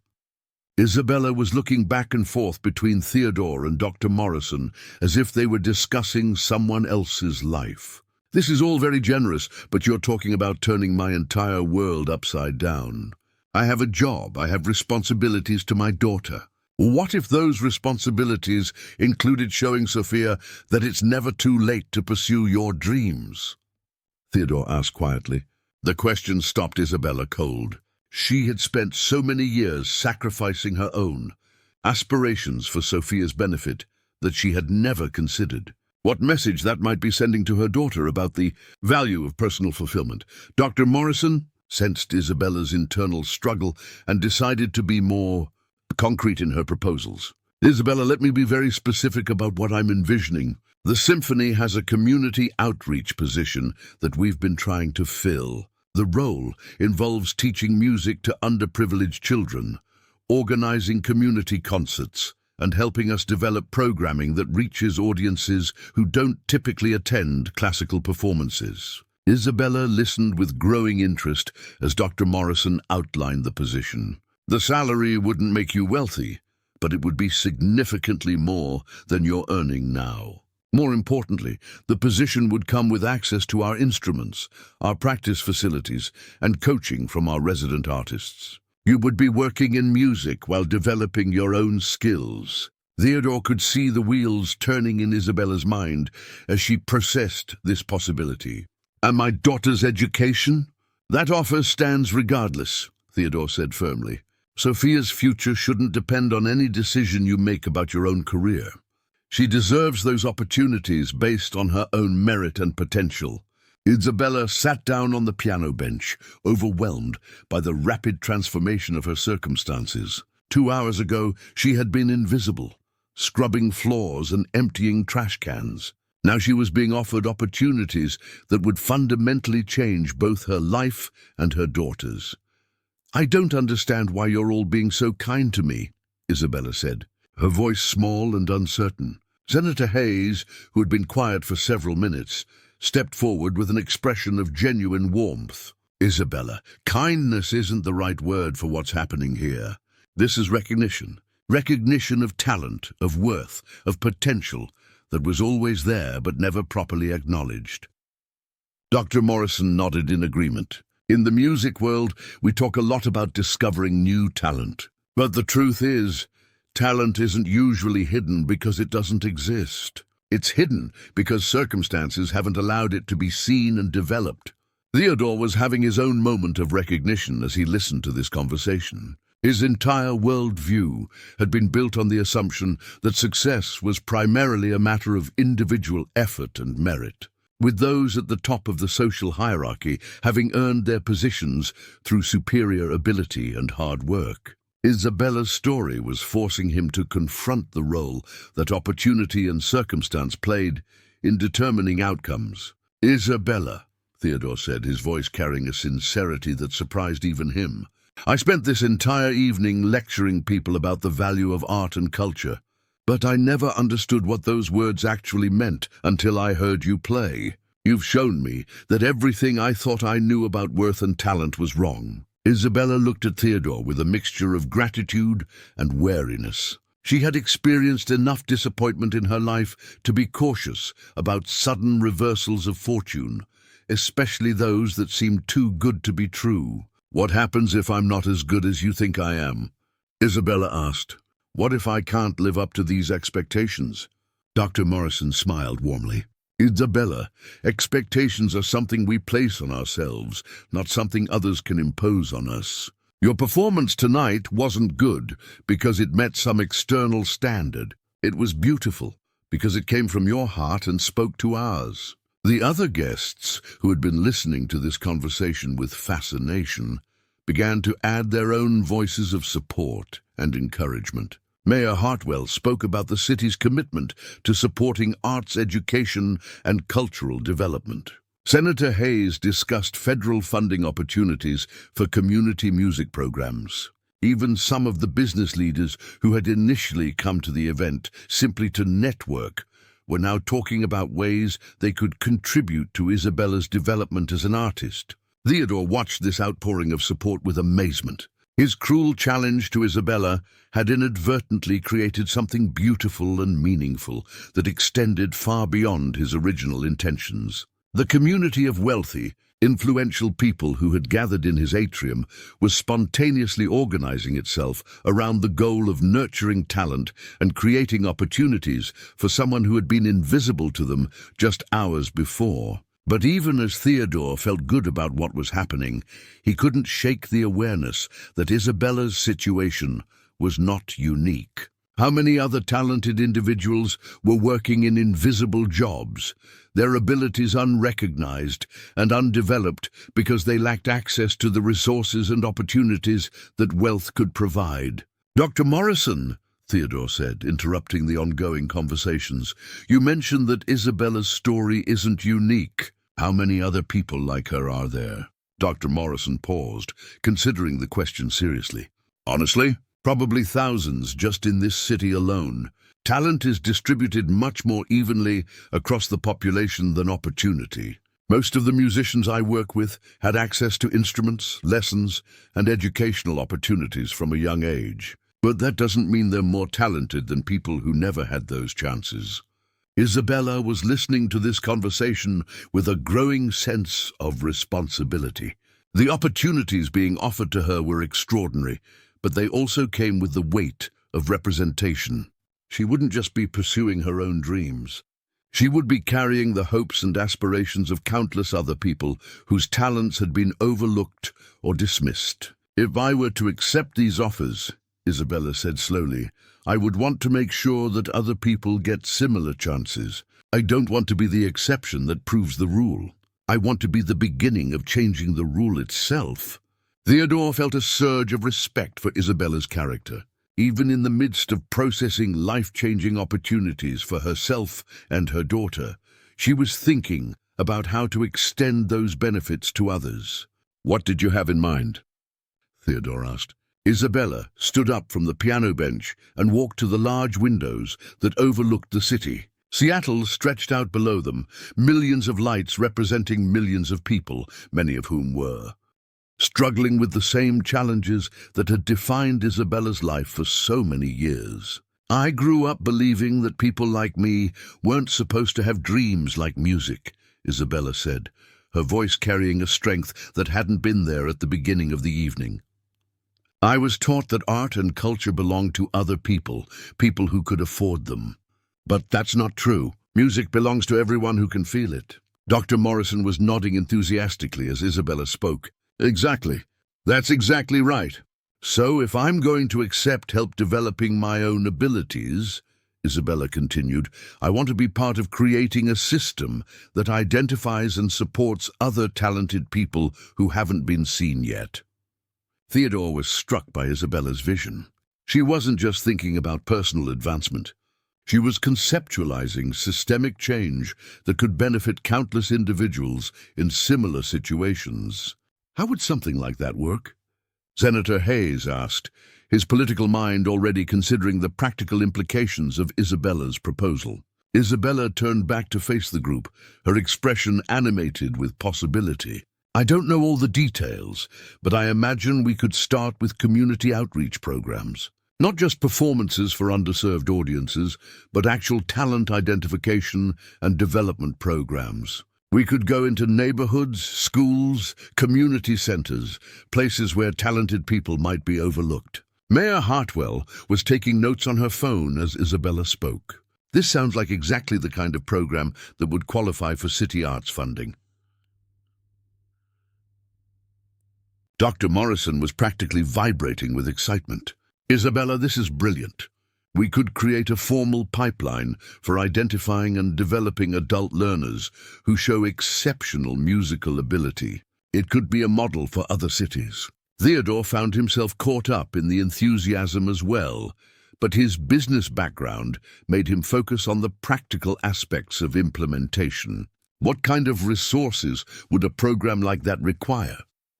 Isabella was looking back and forth between Theodore and Dr. Morrison as if they were discussing someone else's life. This is all very generous, but you're talking about turning my entire world upside down. I have a job, I have responsibilities to my daughter. What if those responsibilities included showing Sophia that it's never too late to pursue your dreams? Theodore asked quietly. The question stopped Isabella cold. She had spent so many years sacrificing her own aspirations for Sophia's benefit that she had never considered. What message that might be sending to her daughter about the value of personal fulfillment. Dr. Morrison sensed Isabella's internal struggle and decided to be more concrete in her proposals. Isabella, let me be very specific about what I'm envisioning. The symphony has a community outreach position that we've been trying to fill. The role involves teaching music to underprivileged children, organizing community concerts, and helping us develop programming that reaches audiences who don't typically attend classical performances. Isabella listened with growing interest as Dr. Morrison outlined the position. The salary wouldn't make you wealthy, but it would be significantly more than you're earning now. More importantly, the position would come with access to our instruments, our practice facilities, and coaching from our resident artists. You would be working in music while developing your own skills. Theodore could see the wheels turning in Isabella's mind as she processed this possibility. And my daughter's education? That offer stands regardless, Theodore said firmly. Sophia's future shouldn't depend on any decision you make about your own career. She deserves those opportunities based on her own merit and potential. Isabella sat down on the piano bench, overwhelmed by the rapid transformation of her circumstances. 2 hours ago, she had been invisible, scrubbing floors and emptying trash cans. Now she was being offered opportunities that would fundamentally change both her life and her daughter's. I don't understand why you're all being so kind to me, Isabella said, her voice small and uncertain. Senator Hayes, who had been quiet for several minutes, stepped forward with an expression of genuine warmth. Isabella, kindness isn't the right word for what's happening here. This is recognition. Recognition of talent, of worth, of potential that was always there but never properly acknowledged. Dr. Morrison nodded in agreement. In the music world, we talk a lot about discovering new talent. But the truth is, talent isn't usually hidden because it doesn't exist. It's hidden because circumstances haven't allowed it to be seen and developed. Theodore was having his own moment of recognition as he listened to this conversation. His entire worldview had been built on the assumption that success was primarily a matter of individual effort and merit, with those at the top of the social hierarchy having earned their positions through superior ability and hard work. Isabella's story was forcing him to confront the role that opportunity and circumstance played in determining outcomes. "Isabella," Theodore said, his voice carrying a sincerity that surprised even him, "I spent this entire evening lecturing people about the value of art and culture, but I never understood what those words actually meant until I heard you play. You've shown me that everything I thought I knew about worth and talent was wrong." Isabella looked at Theodore with a mixture of gratitude and wariness. She had experienced enough disappointment in her life to be cautious about sudden reversals of fortune, especially those that seemed too good to be true. "What happens if I'm not as good as you think I am?" Isabella asked. "What if I can't live up to these expectations?" Dr. Morrison smiled warmly. "Isabella, expectations are something we place on ourselves, not something others can impose on us. Your performance tonight wasn't good because it met some external standard. It was beautiful because it came from your heart and spoke to ours." The other guests, who had been listening to this conversation with fascination, began to add their own voices of support and encouragement. Mayor Hartwell spoke about the city's commitment to supporting arts education and cultural development. Senator Hayes discussed federal funding opportunities for community music programs. Even some of the business leaders who had initially come to the event simply to network were now talking about ways they could contribute to Isabella's development as an artist. Theodore watched this outpouring of support with amazement. His cruel challenge to Isabella had inadvertently created something beautiful and meaningful that extended far beyond his original intentions. The community of wealthy, influential people who had gathered in his atrium was spontaneously organizing itself around the goal of nurturing talent and creating opportunities for someone who had been invisible to them just hours before. But even as Theodore felt good about what was happening, he couldn't shake the awareness that Isabella's situation was not unique. How many other talented individuals were working in invisible jobs, their abilities unrecognized and undeveloped because they lacked access to the resources and opportunities that wealth could provide? "Dr. Morrison," Theodore said, interrupting the ongoing conversations, "you mentioned that Isabella's story isn't unique. How many other people like her are there?" Dr. Morrison paused, considering the question seriously. "Honestly, probably thousands just in this city alone. Talent is distributed much more evenly across the population than opportunity. Most of the musicians I work with had access to instruments, lessons, and educational opportunities from a young age. But that doesn't mean they're more talented than people who never had those chances." Isabella was listening to this conversation with a growing sense of responsibility. The opportunities being offered to her were extraordinary, but they also came with the weight of representation. She wouldn't just be pursuing her own dreams. She would be carrying the hopes and aspirations of countless other people whose talents had been overlooked or dismissed. "If I were to accept these offers," Isabella said slowly, "I would want to make sure that other people get similar chances. I don't want to be the exception that proves the rule. I want to be the beginning of changing the rule itself." Theodore felt a surge of respect for Isabella's character. Even in the midst of processing life-changing opportunities for herself and her daughter, she was thinking about how to extend those benefits to others. "What did you have in mind?" Theodore asked. Isabella stood up from the piano bench and walked to the large windows that overlooked the city. Seattle stretched out below them, millions of lights representing millions of people, many of whom were struggling with the same challenges that had defined Isabella's life for so many years. "I grew up believing that people like me weren't supposed to have dreams like music," Isabella said, her voice carrying a strength that hadn't been there at the beginning of the evening. "I was taught that art and culture belonged to other people, people who could afford them. But that's not true. Music belongs to everyone who can feel it. Dr. Morrison was nodding enthusiastically as Isabella spoke. Exactly. That's exactly right. So if I'm going to accept help developing my own abilities, Isabella continued, I want to be part of creating a system that identifies and supports other talented people who haven't been seen yet. Theodore was struck by Isabella's vision. She wasn't just thinking about personal advancement. She was conceptualizing systemic change that could benefit countless individuals in similar situations. How would something like that work? Senator Hayes asked, his political mind already considering the practical implications of Isabella's proposal. Isabella turned back to face the group, her expression animated with possibility. I don't know all the details, but I imagine we could start with community outreach programs. Not just performances for underserved audiences, but actual talent identification and development programs. We could go into neighborhoods, schools, community centers, places where talented people might be overlooked. Mayor Hartwell was taking notes on her phone as Isabella spoke. This sounds like exactly the kind of program that would qualify for city arts funding. Dr. Morrison was practically vibrating with excitement. Isabella, this is brilliant. We could create a formal pipeline for identifying and developing adult learners who show exceptional musical ability. It could be a model for other cities. Theodore found himself caught up in the enthusiasm as well, but his business background made him focus on the practical aspects of implementation. What kind of resources would a program like that require?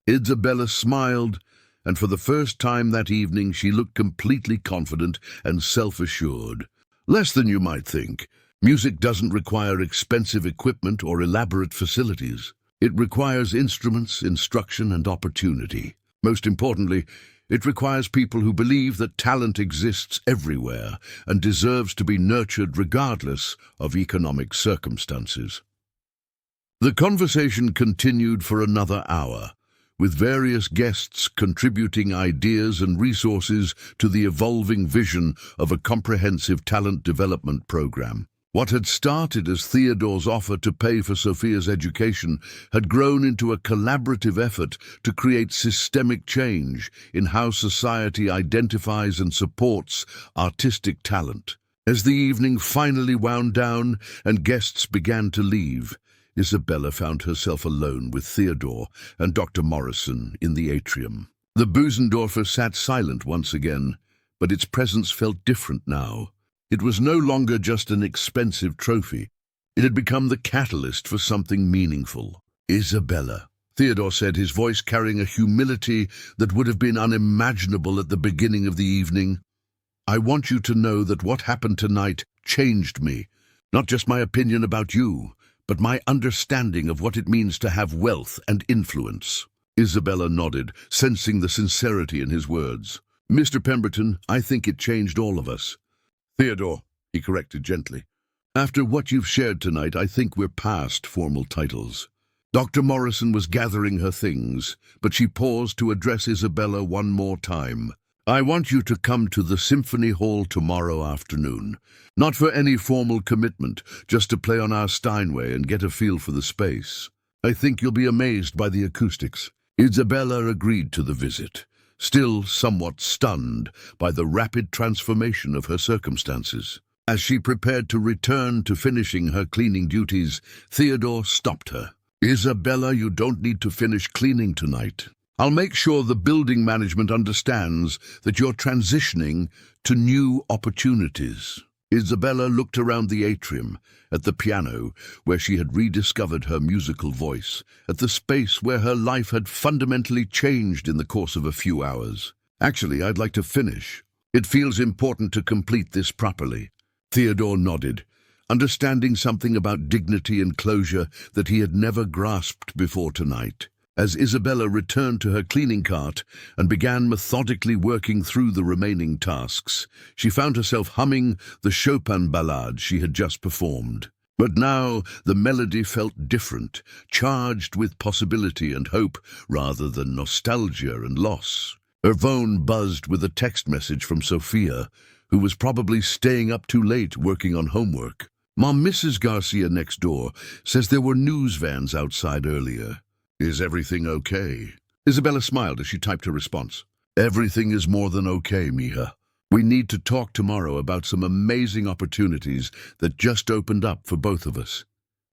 Isabella smiled, and for the first time that evening she looked completely confident and self-assured. Less than you might think. Music doesn't require expensive equipment or elaborate facilities. It requires instruments, instruction, and opportunity. Most importantly, it requires people who believe that talent exists everywhere and deserves to be nurtured regardless of economic circumstances. The conversation continued for another hour, with various guests contributing ideas and resources to the evolving vision of a comprehensive talent development program. What had started as Theodore's offer to pay for Sophia's education had grown into a collaborative effort to create systemic change in how society identifies and supports artistic talent. As the evening finally wound down and guests began to leave, Isabella found herself alone with Theodore and Dr. Morrison in the atrium. The Bösendorfer sat silent once again, but its presence felt different now. It was no longer just an expensive trophy. It had become the catalyst for something meaningful. Isabella, Theodore said, his voice carrying a humility that would have been unimaginable at the beginning of the evening. I want you to know that what happened tonight changed me. Not just my opinion about you, but my understanding of what it means to have wealth and influence. Isabella nodded, sensing the sincerity in his words. Mr. Pemberton, I think it changed all of us. Theodore, he corrected gently. After what you've shared tonight, I think we're past formal titles. Dr. Morrison was gathering her things, but she paused to address Isabella one more time. I want you to come to the Symphony Hall tomorrow afternoon. Not for any formal commitment, just to play on our Steinway and get a feel for the space. I think you'll be amazed by the acoustics. Isabella agreed to the visit, still somewhat stunned by the rapid transformation of her circumstances. As she prepared to return to finishing her cleaning duties, Theodore stopped her. Isabella, you don't need to finish cleaning tonight. I'll make sure the building management understands that you're transitioning to new opportunities. Isabella looked around the atrium, at the piano, where she had rediscovered her musical voice, at the space where her life had fundamentally changed in the course of a few hours. Actually, I'd like to finish. It feels important to complete this properly. Theodore nodded, understanding something about dignity and closure that he had never grasped before tonight. As Isabella returned to her cleaning cart and began methodically working through the remaining tasks, she found herself humming the Chopin ballade she had just performed. But now the melody felt different, charged with possibility and hope rather than nostalgia and loss. Her phone buzzed with a text message from Sophia, who was probably staying up too late working on homework. Mom, Mrs. Garcia next door says there were news vans outside earlier. Is everything okay? Isabella smiled as she typed her response. Everything is more than okay, mija. We need to talk tomorrow about some amazing opportunities that just opened up for both of us.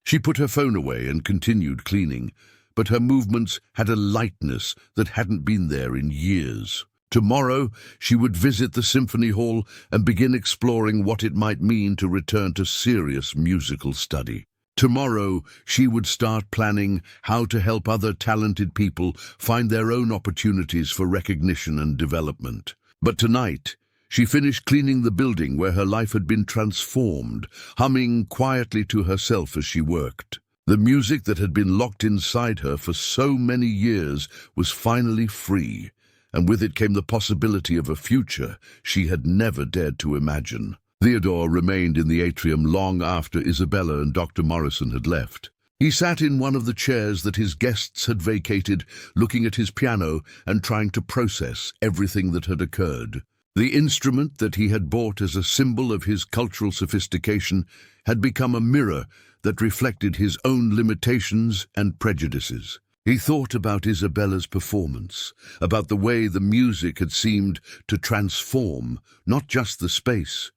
She put her phone away and continued cleaning, but her movements had a lightness that hadn't been there in years. Tomorrow, she would visit the symphony hall and begin exploring what it might mean to return to serious musical study. Tomorrow, she would start planning how to help other talented people find their own opportunities for recognition and development. But tonight, she finished cleaning the building where her life had been transformed, humming quietly to herself as she worked. The music that had been locked inside her for so many years was finally free, and with it came the possibility of a future she had never dared to imagine. Theodore remained in the atrium long after Isabella and Dr. Morrison had left. He sat in one of the chairs that his guests had vacated, looking at his piano and trying to process everything that had occurred. The instrument that he had bought as a symbol of his cultural sophistication had become a mirror that reflected his own limitations and prejudices. He thought about Isabella's performance, about the way the music had seemed to transform not just the space,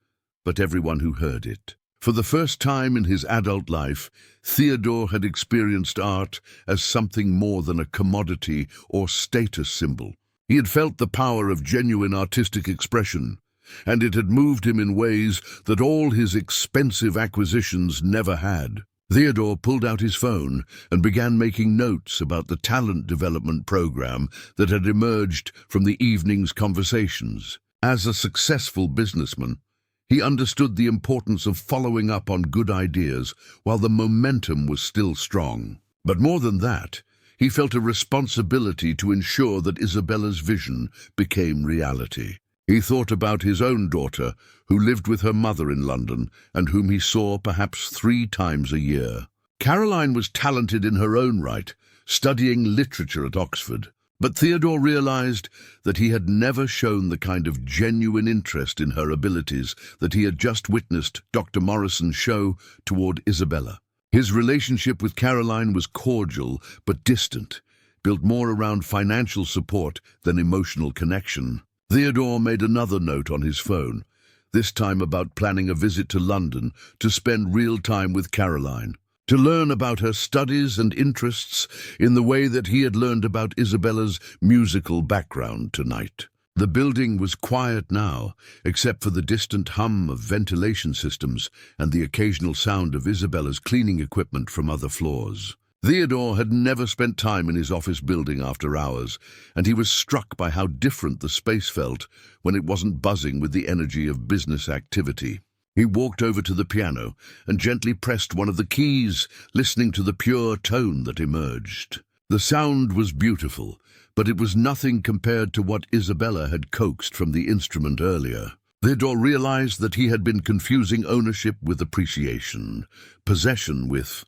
but everyone who heard it. For the first time in his adult life, Theodore had experienced art as something more than a commodity or status symbol. He had felt the power of genuine artistic expression, and it had moved him in ways that all his expensive acquisitions never had. Theodore pulled out his phone and began making notes about the talent development program that had emerged from the evening's conversations. As a successful businessman, he understood the importance of following up on good ideas while the momentum was still strong. But more than that, he felt a responsibility to ensure that Isabella's vision became reality. He thought about his own daughter, who lived with her mother in London and whom he saw perhaps 3 times a year. Caroline was talented in her own right, studying literature at Oxford. But Theodore realized that he had never shown the kind of genuine interest in her abilities that he had just witnessed Dr. Morrison show toward Isabella. His relationship with Caroline was cordial but distant, built more around financial support than emotional connection. Theodore made another note on his phone, this time about planning a visit to London to spend real time with Caroline, to learn about her studies and interests in the way that he had learned about Isabella's musical background tonight. The building was quiet now, except for the distant hum of ventilation systems and the occasional sound of Isabella's cleaning equipment from other floors. Theodore had never spent time in his office building after hours, and he was struck by how different the space felt when it wasn't buzzing with the energy of business activity. He walked over to the piano and gently pressed one of the keys, listening to the pure tone that emerged. The sound was beautiful, but it was nothing compared to what Isabella had coaxed from the instrument earlier. Theodore realized that he had been confusing ownership with appreciation, possession with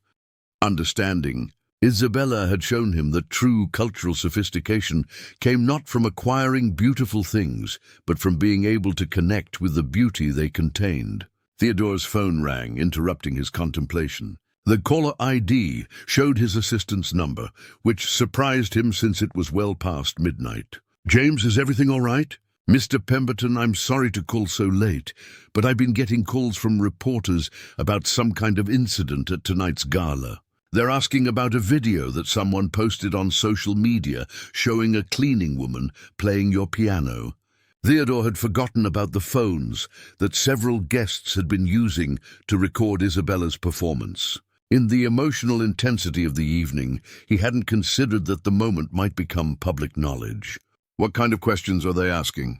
understanding. Isabella had shown him that true cultural sophistication came not from acquiring beautiful things, but from being able to connect with the beauty they contained. Theodore's phone rang, interrupting his contemplation. The caller ID showed his assistant's number, which surprised him since it was well past midnight. "James, is everything all right? Mr. Pemberton, I'm sorry to call so late, but I've been getting calls from reporters about some kind of incident at tonight's gala. They're asking about a video that someone posted on social media showing a cleaning woman playing your piano." Theodore had forgotten about the phones that several guests had been using to record Isabella's performance. In the emotional intensity of the evening, he hadn't considered that the moment might become public knowledge. "What kind of questions are they asking?"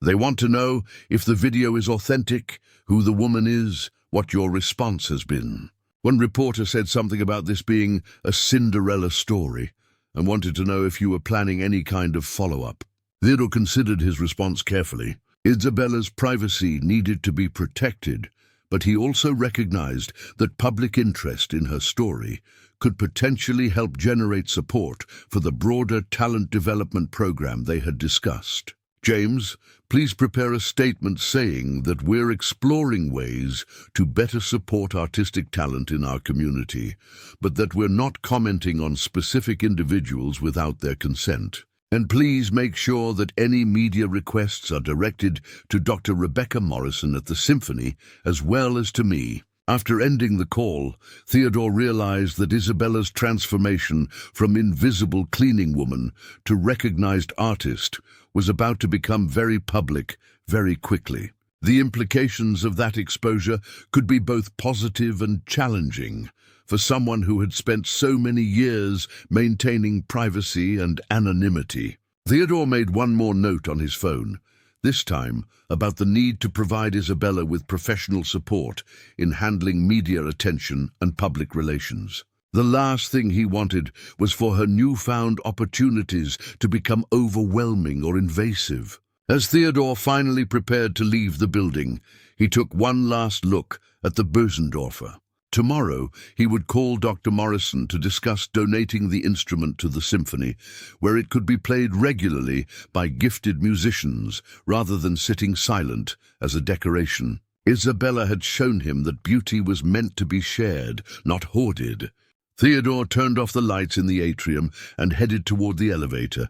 "They want to know if the video is authentic, who the woman is, what your response has been." One reporter said something about this being a Cinderella story and wanted to know if you were planning any kind of follow-up. Theodore considered his response carefully. Isabella's privacy needed to be protected, but he also recognized that public interest in her story could potentially help generate support for the broader talent development program they had discussed. James, please prepare a statement saying that we're exploring ways to better support artistic talent in our community, but that we're not commenting on specific individuals without their consent. And please make sure that any media requests are directed to Dr. Rebecca Morrison at the Symphony, as well as to me. After ending the call, Theodore realized that Isabella's transformation from invisible cleaning woman to recognized artist was about to become very public very quickly. The implications of that exposure could be both positive and challenging for someone who had spent so many years maintaining privacy and anonymity. Theodore made one more note on his phone, this time about the need to provide Isabella with professional support in handling media attention and public relations. The last thing he wanted was for her newfound opportunities to become overwhelming or invasive. As Theodore finally prepared to leave the building, he took one last look at the Bösendorfer. Tomorrow, he would call Dr. Morrison to discuss donating the instrument to the symphony, where it could be played regularly by gifted musicians rather than sitting silent as a decoration. Isabella had shown him that beauty was meant to be shared, not hoarded. Theodore turned off the lights in the atrium and headed toward the elevator,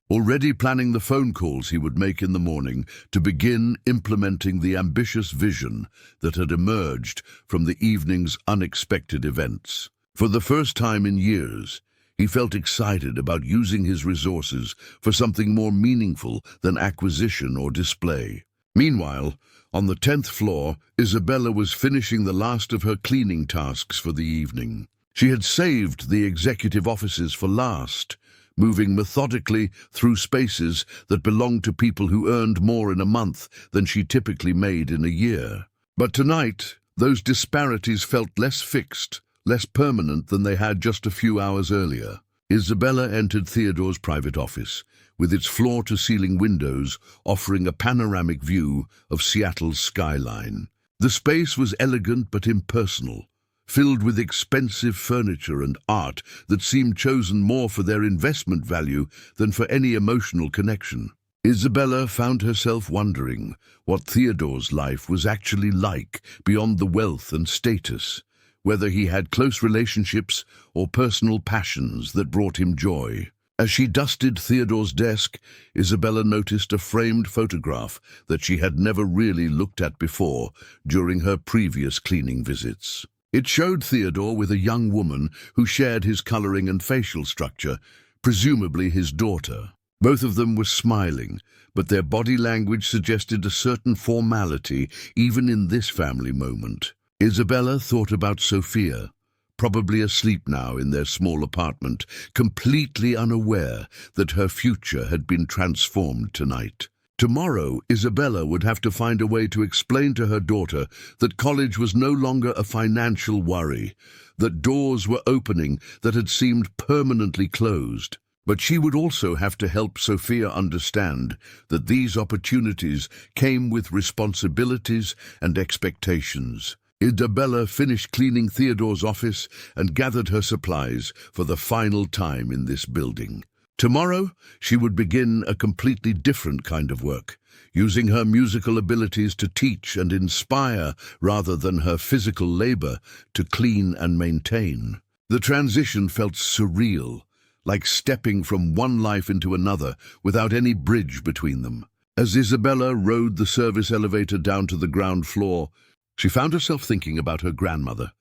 already planning the phone calls he would make in the morning to begin implementing the ambitious vision that had emerged from the evening's unexpected events. For the first time in years, he felt excited about using his resources for something more meaningful than acquisition or display. Meanwhile, on the 10th floor, Isabella was finishing the last of her cleaning tasks for the evening. She had saved the executive offices for last, moving methodically through spaces that belonged to people who earned more in a month than she typically made in a year. But tonight, those disparities felt less fixed, less permanent than they had just a few hours earlier. Isabella entered Theodore's private office, with its floor-to-ceiling windows offering a panoramic view of Seattle's skyline. The space was elegant but impersonal, filled with expensive furniture and art that seemed chosen more for their investment value than for any emotional connection. Isabella found herself wondering what Theodore's life was actually like beyond the wealth and status, whether he had close relationships or personal passions that brought him joy. As she dusted Theodore's desk, Isabella noticed a framed photograph that she had never really looked at before during her previous cleaning visits. It showed Theodore with a young woman who shared his coloring and facial structure, presumably his daughter. Both of them were smiling, but their body language suggested a certain formality even in this family moment. Isabella thought about Sophia, probably asleep now in their small apartment, completely unaware that her future had been transformed tonight. Tomorrow, Isabella would have to find a way to explain to her daughter that college was no longer a financial worry, that doors were opening that had seemed permanently closed. But she would also have to help Sophia understand that these opportunities came with responsibilities and expectations. Isabella finished cleaning Theodore's office and gathered her supplies for the final time in this building. Tomorrow, she would begin a completely different kind of work, using her musical abilities to teach and inspire rather than her physical labor to clean and maintain. The transition felt surreal, like stepping from one life into another without any bridge between them. As Isabella rode the service elevator down to the ground floor, she found herself thinking about her grandmother,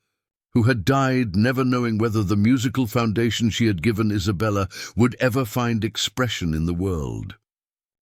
who had died never knowing whether the musical foundation she had given Isabella would ever find expression in the world.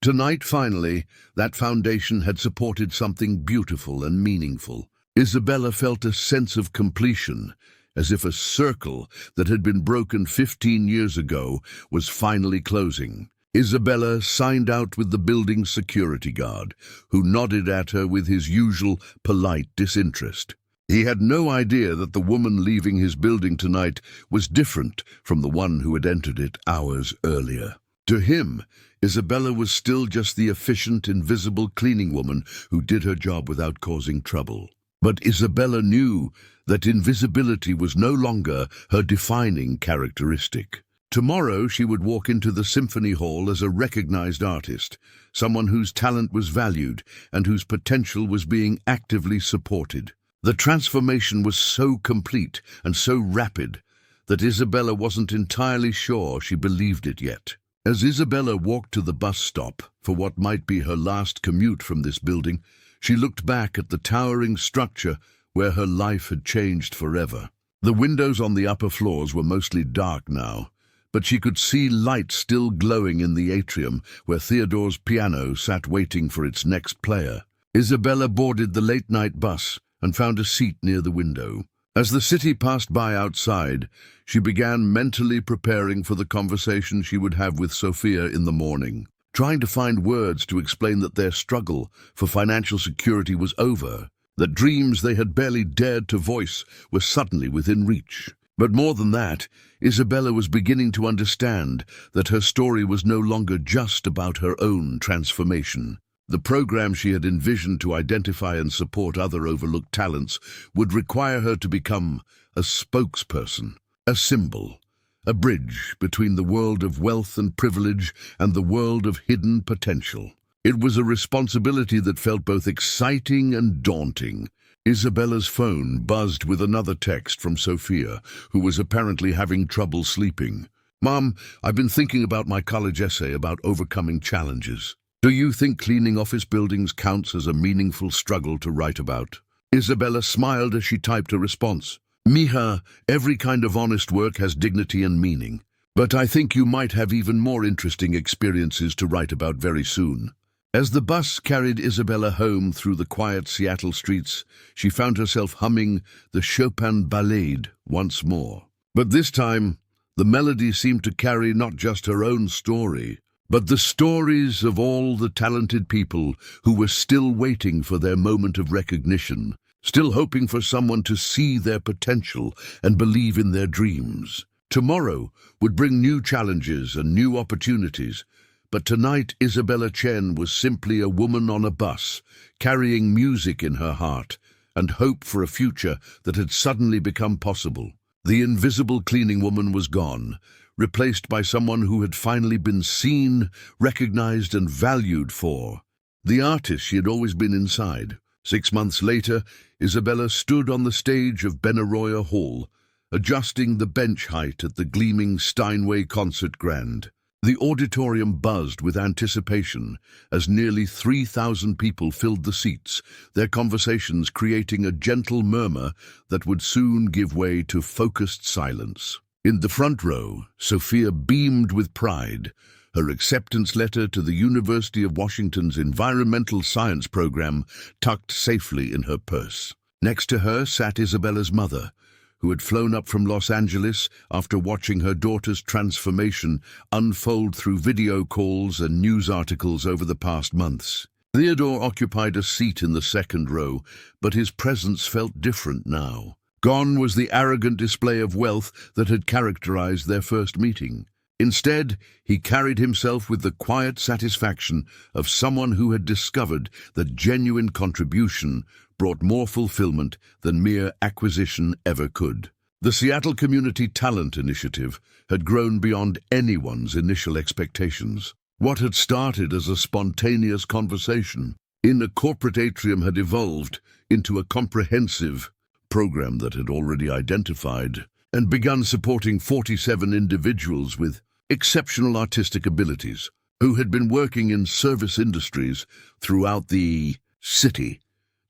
Tonight, finally, that foundation had supported something beautiful and meaningful. Isabella felt a sense of completion, as if a circle that had been broken 15 years ago was finally closing. Isabella signed out with the building's security guard, who nodded at her with his usual polite disinterest. He had no idea that the woman leaving his building tonight was different from the one who had entered it hours earlier. To him, Isabella was still just the efficient, invisible cleaning woman who did her job without causing trouble. But Isabella knew that invisibility was no longer her defining characteristic. Tomorrow she would walk into the symphony hall as a recognized artist, someone whose talent was valued and whose potential was being actively supported. The transformation was so complete and so rapid that Isabella wasn't entirely sure she believed it yet. As Isabella walked to the bus stop for what might be her last commute from this building, she looked back at the towering structure where her life had changed forever. The windows on the upper floors were mostly dark now, but she could see light still glowing in the atrium where Theodore's piano sat waiting for its next player. Isabella boarded the late-night bus and found a seat near the window. As the city passed by outside, she began mentally preparing for the conversation she would have with Sophia in the morning, trying to find words to explain that their struggle for financial security was over, that dreams they had barely dared to voice were suddenly within reach. But more than that, Isabella was beginning to understand that her story was no longer just about her own transformation. The program she had envisioned to identify and support other overlooked talents would require her to become a spokesperson, a symbol, a bridge between the world of wealth and privilege and the world of hidden potential. It was a responsibility that felt both exciting and daunting. Isabella's phone buzzed with another text from Sophia, who was apparently having trouble sleeping. "Mom, I've been thinking about my college essay about overcoming challenges. Do you think cleaning office buildings counts as a meaningful struggle to write about?" Isabella smiled as she typed a response. "Mija, every kind of honest work has dignity and meaning. But I think you might have even more interesting experiences to write about very soon." As the bus carried Isabella home through the quiet Seattle streets, she found herself humming the Chopin Ballade once more. But this time, the melody seemed to carry not just her own story, but the stories of all the talented people who were still waiting for their moment of recognition, still hoping for someone to see their potential and believe in their dreams. Tomorrow would bring new challenges and new opportunities, but tonight Isabella Chen was simply a woman on a bus, carrying music in her heart and hope for a future that had suddenly become possible. The invisible cleaning woman was gone, replaced by someone who had finally been seen, recognized and valued for the artist she had always been inside. 6 months later, Isabella stood on the stage of Benaroya Hall, adjusting the bench height at the gleaming Steinway Concert Grand. The auditorium buzzed with anticipation as nearly 3,000 people filled the seats, their conversations creating a gentle murmur that would soon give way to focused silence. In the front row, Sophia beamed with pride, her acceptance letter to the University of Washington's environmental science program tucked safely in her purse. Next to her sat Isabella's mother, who had flown up from Los Angeles after watching her daughter's transformation unfold through video calls and news articles over the past months. Theodore occupied a seat in the second row, but his presence felt different now. Gone was the arrogant display of wealth that had characterized their first meeting. Instead, he carried himself with the quiet satisfaction of someone who had discovered that genuine contribution brought more fulfillment than mere acquisition ever could. The Seattle Community Talent Initiative had grown beyond anyone's initial expectations. What had started as a spontaneous conversation in a corporate atrium had evolved into a comprehensive program that had already identified and begun supporting 47 individuals with exceptional artistic abilities who had been working in service industries throughout the city.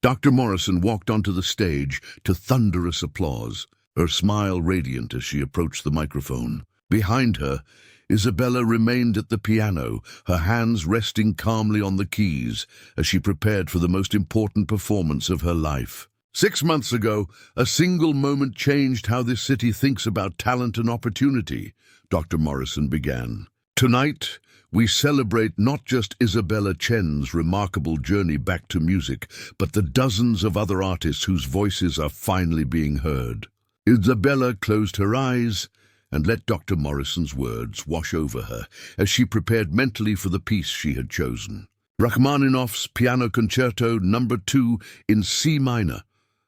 Dr. Morrison walked onto the stage to thunderous applause, her smile radiant as she approached the microphone. Behind her, Isabella remained at the piano, her hands resting calmly on the keys as she prepared for the most important performance of her life. 6 months ago, a single moment changed how this city thinks about talent and opportunity, Dr. Morrison began. Tonight, we celebrate not just Isabella Chen's remarkable journey back to music, but the dozens of other artists whose voices are finally being heard. Isabella closed her eyes and let Dr. Morrison's words wash over her as she prepared mentally for the piece she had chosen. Rachmaninoff's Piano Concerto No. 2 in C minor,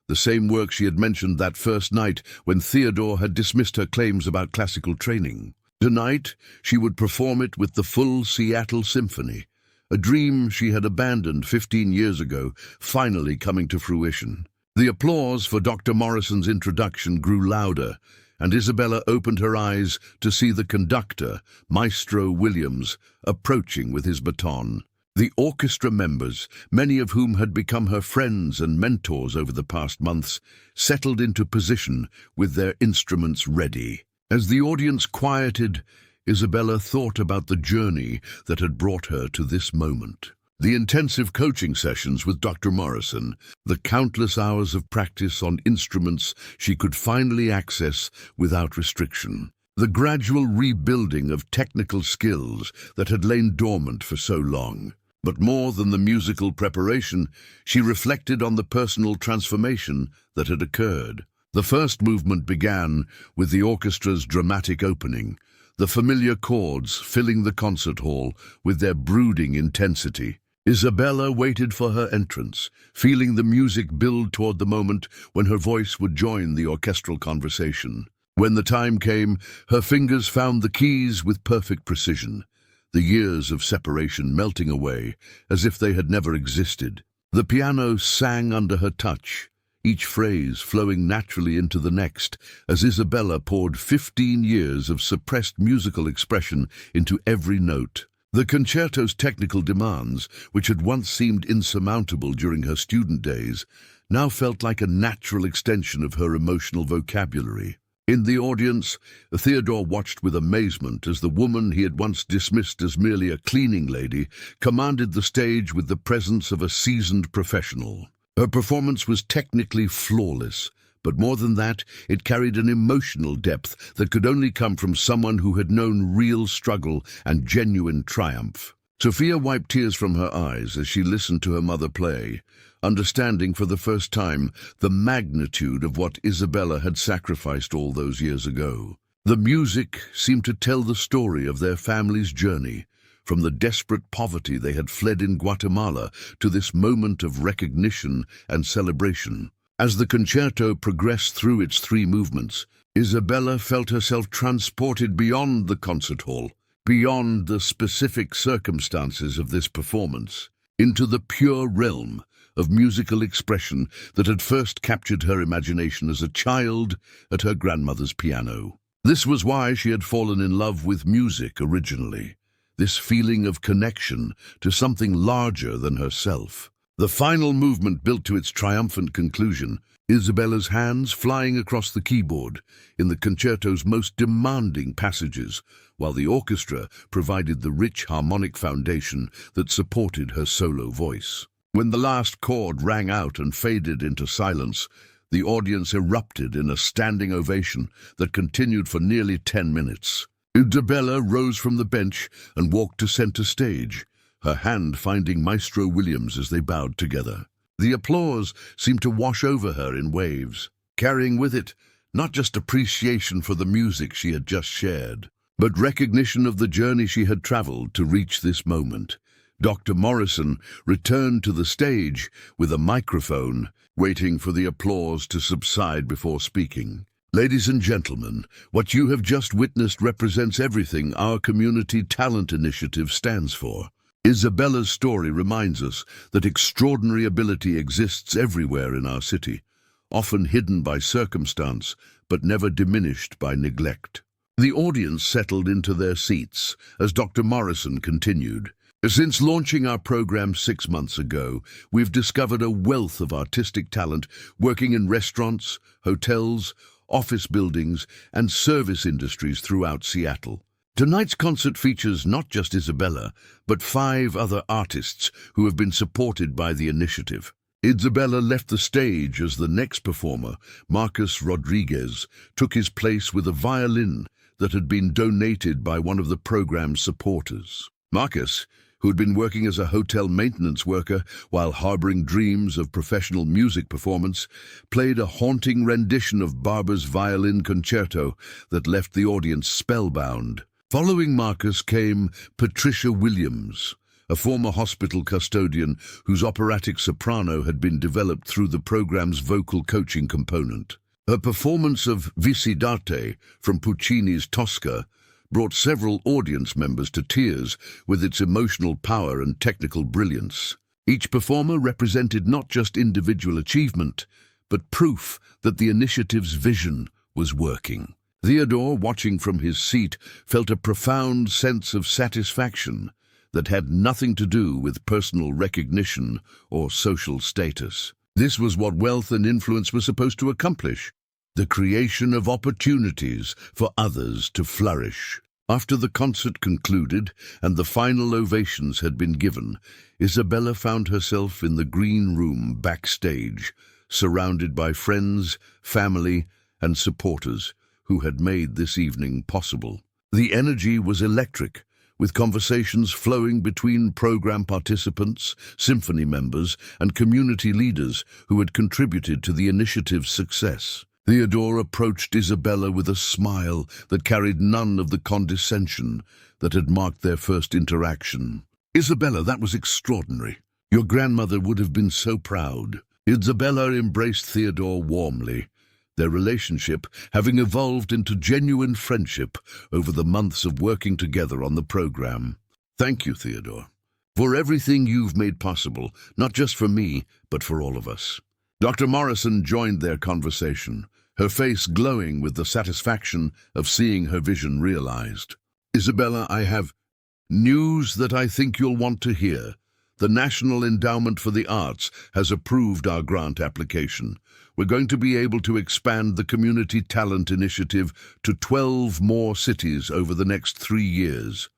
the same work she had mentioned that first night when Theodore had dismissed her claims about classical training. Tonight, she would perform it with the full Seattle Symphony, a dream she had abandoned 15 years ago, finally coming to fruition. The applause for Dr. Morrison's introduction grew louder, and Isabella opened her eyes to see the conductor, Maestro Williams, approaching with his baton. The orchestra members, many of whom had become her friends and mentors over the past months, settled into position with their instruments ready. As the audience quieted, Isabella thought about the journey that had brought her to this moment. The intensive coaching sessions with Dr. Morrison, the countless hours of practice on instruments she could finally access without restriction, the gradual rebuilding of technical skills that had lain dormant for so long. But more than the musical preparation, she reflected on the personal transformation that had occurred. The first movement began with the orchestra's dramatic opening, the familiar chords filling the concert hall with their brooding intensity. Isabella waited for her entrance, feeling the music build toward the moment when her voice would join the orchestral conversation. When the time came, her fingers found the keys with perfect precision, the years of separation melting away as if they had never existed. The piano sang under her touch, each phrase flowing naturally into the next, as Isabella poured 15 years of suppressed musical expression into every note. The concerto's technical demands, which had once seemed insurmountable during her student days, now felt like a natural extension of her emotional vocabulary. In the audience, Theodore watched with amazement as the woman he had once dismissed as merely a cleaning lady commanded the stage with the presence of a seasoned professional. Her performance was technically flawless, but more than that, it carried an emotional depth that could only come from someone who had known real struggle and genuine triumph. Sophia wiped tears from her eyes as she listened to her mother play, understanding for the first time the magnitude of what Isabella had sacrificed all those years ago. The music seemed to tell the story of their family's journey, from the desperate poverty they had fled in Guatemala to this moment of recognition and celebration. As the concerto progressed through its 3 movements, Isabella felt herself transported beyond the concert hall, beyond the specific circumstances of this performance, into the pure realm of musical expression that had first captured her imagination as a child at her grandmother's piano. This was why she had fallen in love with music originally, this feeling of connection to something larger than herself. The final movement built to its triumphant conclusion, Isabella's hands flying across the keyboard in the concerto's most demanding passages, while the orchestra provided the rich harmonic foundation that supported her solo voice. When the last chord rang out and faded into silence, the audience erupted in a standing ovation that continued for nearly 10 minutes. Isabella rose from the bench and walked to center stage, her hand finding Maestro Williams as they bowed together. The applause seemed to wash over her in waves, carrying with it not just appreciation for the music she had just shared, but recognition of the journey she had traveled to reach this moment. Dr. Morrison returned to the stage with a microphone, waiting for the applause to subside before speaking. Ladies and gentlemen, what you have just witnessed represents everything our Community Talent Initiative stands for. Isabella's story reminds us that extraordinary ability exists everywhere in our city, often hidden by circumstance, but never diminished by neglect. The audience settled into their seats as Dr. Morrison continued. Since launching our program 6 months ago, we've discovered a wealth of artistic talent working in restaurants, hotels, office buildings, and service industries throughout Seattle. Tonight's concert features not just Isabella, but 5 other artists who have been supported by the initiative. Isabella left the stage as the next performer, Marcus Rodriguez, took his place with a violin that had been donated by one of the program's supporters. Marcus, who had been working as a hotel maintenance worker while harboring dreams of professional music performance, played a haunting rendition of Barber's violin concerto that left the audience spellbound. Following Marcus came Patricia Williams, a former hospital custodian whose operatic soprano had been developed through the program's vocal coaching component. Her performance of Visidarte from Puccini's Tosca brought several audience members to tears with its emotional power and technical brilliance. Each performer represented not just individual achievement, but proof that the initiative's vision was working. Theodore, watching from his seat, felt a profound sense of satisfaction that had nothing to do with personal recognition or social status. This was what wealth and influence were supposed to accomplish: the creation of opportunities for others to flourish. After the concert concluded and the final ovations had been given, Isabella found herself in the green room backstage, surrounded by friends, family, and supporters who had made this evening possible. The energy was electric, with conversations flowing between program participants, symphony members, and community leaders who had contributed to the initiative's success. Theodore approached Isabella with a smile that carried none of the condescension that had marked their first interaction. "Isabella, that was extraordinary. Your grandmother would have been so proud." Isabella embraced Theodore warmly, their relationship having evolved into genuine friendship over the months of working together on the program. "Thank you, Theodore, for everything you've made possible, not just for me, but for all of us." Dr. Morrison joined their conversation, her face glowing with the satisfaction of seeing her vision realized. "Isabella, I have news that I think you'll want to hear. The National Endowment for the Arts has approved our grant application. We're going to be able to expand the Community Talent Initiative to 12 more cities over the next 3 years.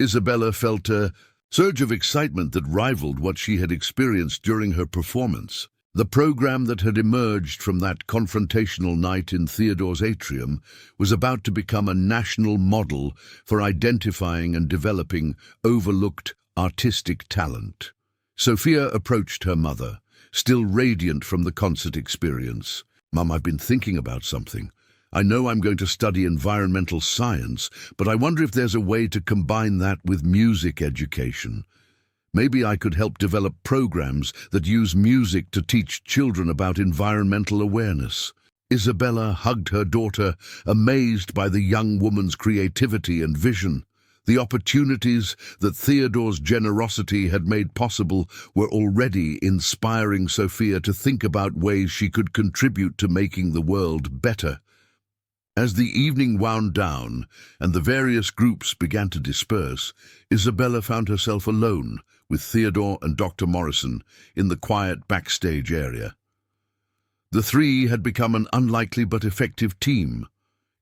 Isabella felt a surge of excitement that rivaled what she had experienced during her performance. The program that had emerged from that confrontational night in Theodore's atrium was about to become a national model for identifying and developing overlooked artistic talent. Sophia approached her mother, still radiant from the concert experience. "Mum, I've been thinking about something. I know I'm going to study environmental science, but I wonder if there's a way to combine that with music education. Maybe I could help develop programs that use music to teach children about environmental awareness." Isabella hugged her daughter, amazed by the young woman's creativity and vision. The opportunities that Theodore's generosity had made possible were already inspiring Sophia to think about ways she could contribute to making the world better. As the evening wound down and the various groups began to disperse, Isabella found herself alone with Theodore and Dr. Morrison in the quiet backstage area. The three had become an unlikely but effective team,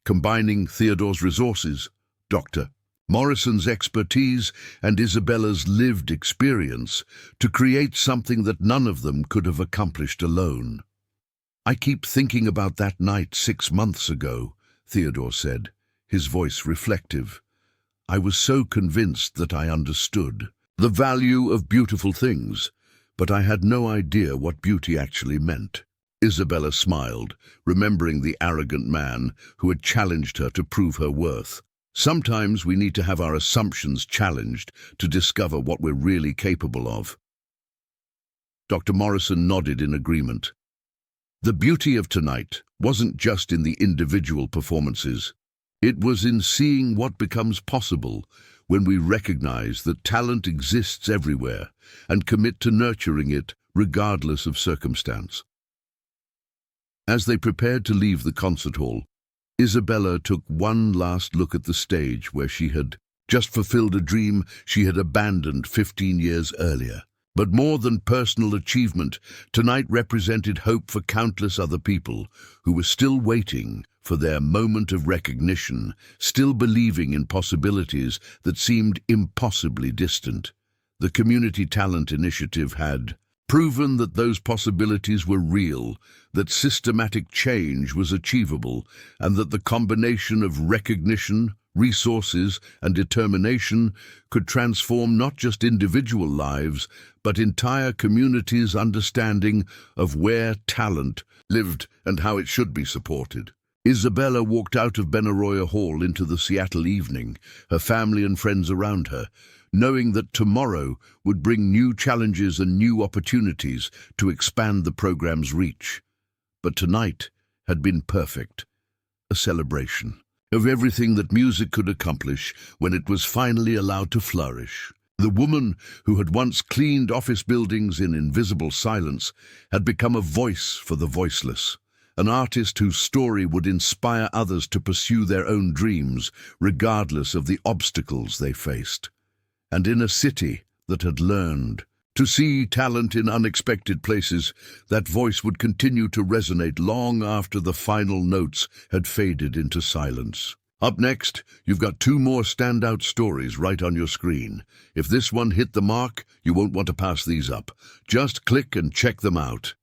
combining Theodore's resources, Dr. Morrison's expertise, and Isabella's lived experience to create something that none of them could have accomplished alone. "I keep thinking about that night 6 months ago," Theodore said, his voice reflective. "I was so convinced that I understood the value of beautiful things, but I had no idea what beauty actually meant." Isabella smiled, remembering the arrogant man who had challenged her to prove her worth. "Sometimes we need to have our assumptions challenged to discover what we're really capable of." Dr. Morrison nodded in agreement. The beauty of tonight wasn't just in the individual performances. It was in seeing what becomes possible when we recognize that talent exists everywhere and commit to nurturing it regardless of circumstance. As they prepared to leave the concert hall, Isabella took one last look at the stage where she had just fulfilled a dream she had abandoned 15 years earlier. But more than personal achievement, tonight represented hope for countless other people who were still waiting for their moment of recognition, still believing in possibilities that seemed impossibly distant. The Community Talent Initiative had proven that those possibilities were real, that systematic change was achievable, and that the combination of recognition, resources, and determination could transform not just individual lives, but entire communities' understanding of where talent lived and how it should be supported. Isabella walked out of Benaroya Hall into the Seattle evening, her family and friends around her, knowing that tomorrow would bring new challenges and new opportunities to expand the program's reach. But tonight had been perfect, a celebration. of everything that music could accomplish when it was finally allowed to flourish. The woman who had once cleaned office buildings in invisible silence had become a voice for the voiceless, an artist whose story would inspire others to pursue their own dreams, regardless of the obstacles they faced. And in a city that had learned to see talent in unexpected places, that voice would continue to resonate long after the final notes had faded into silence. Up next, you've got two more standout stories right on your screen. If this one hit the mark, you won't want to pass these up. Just click and check them out.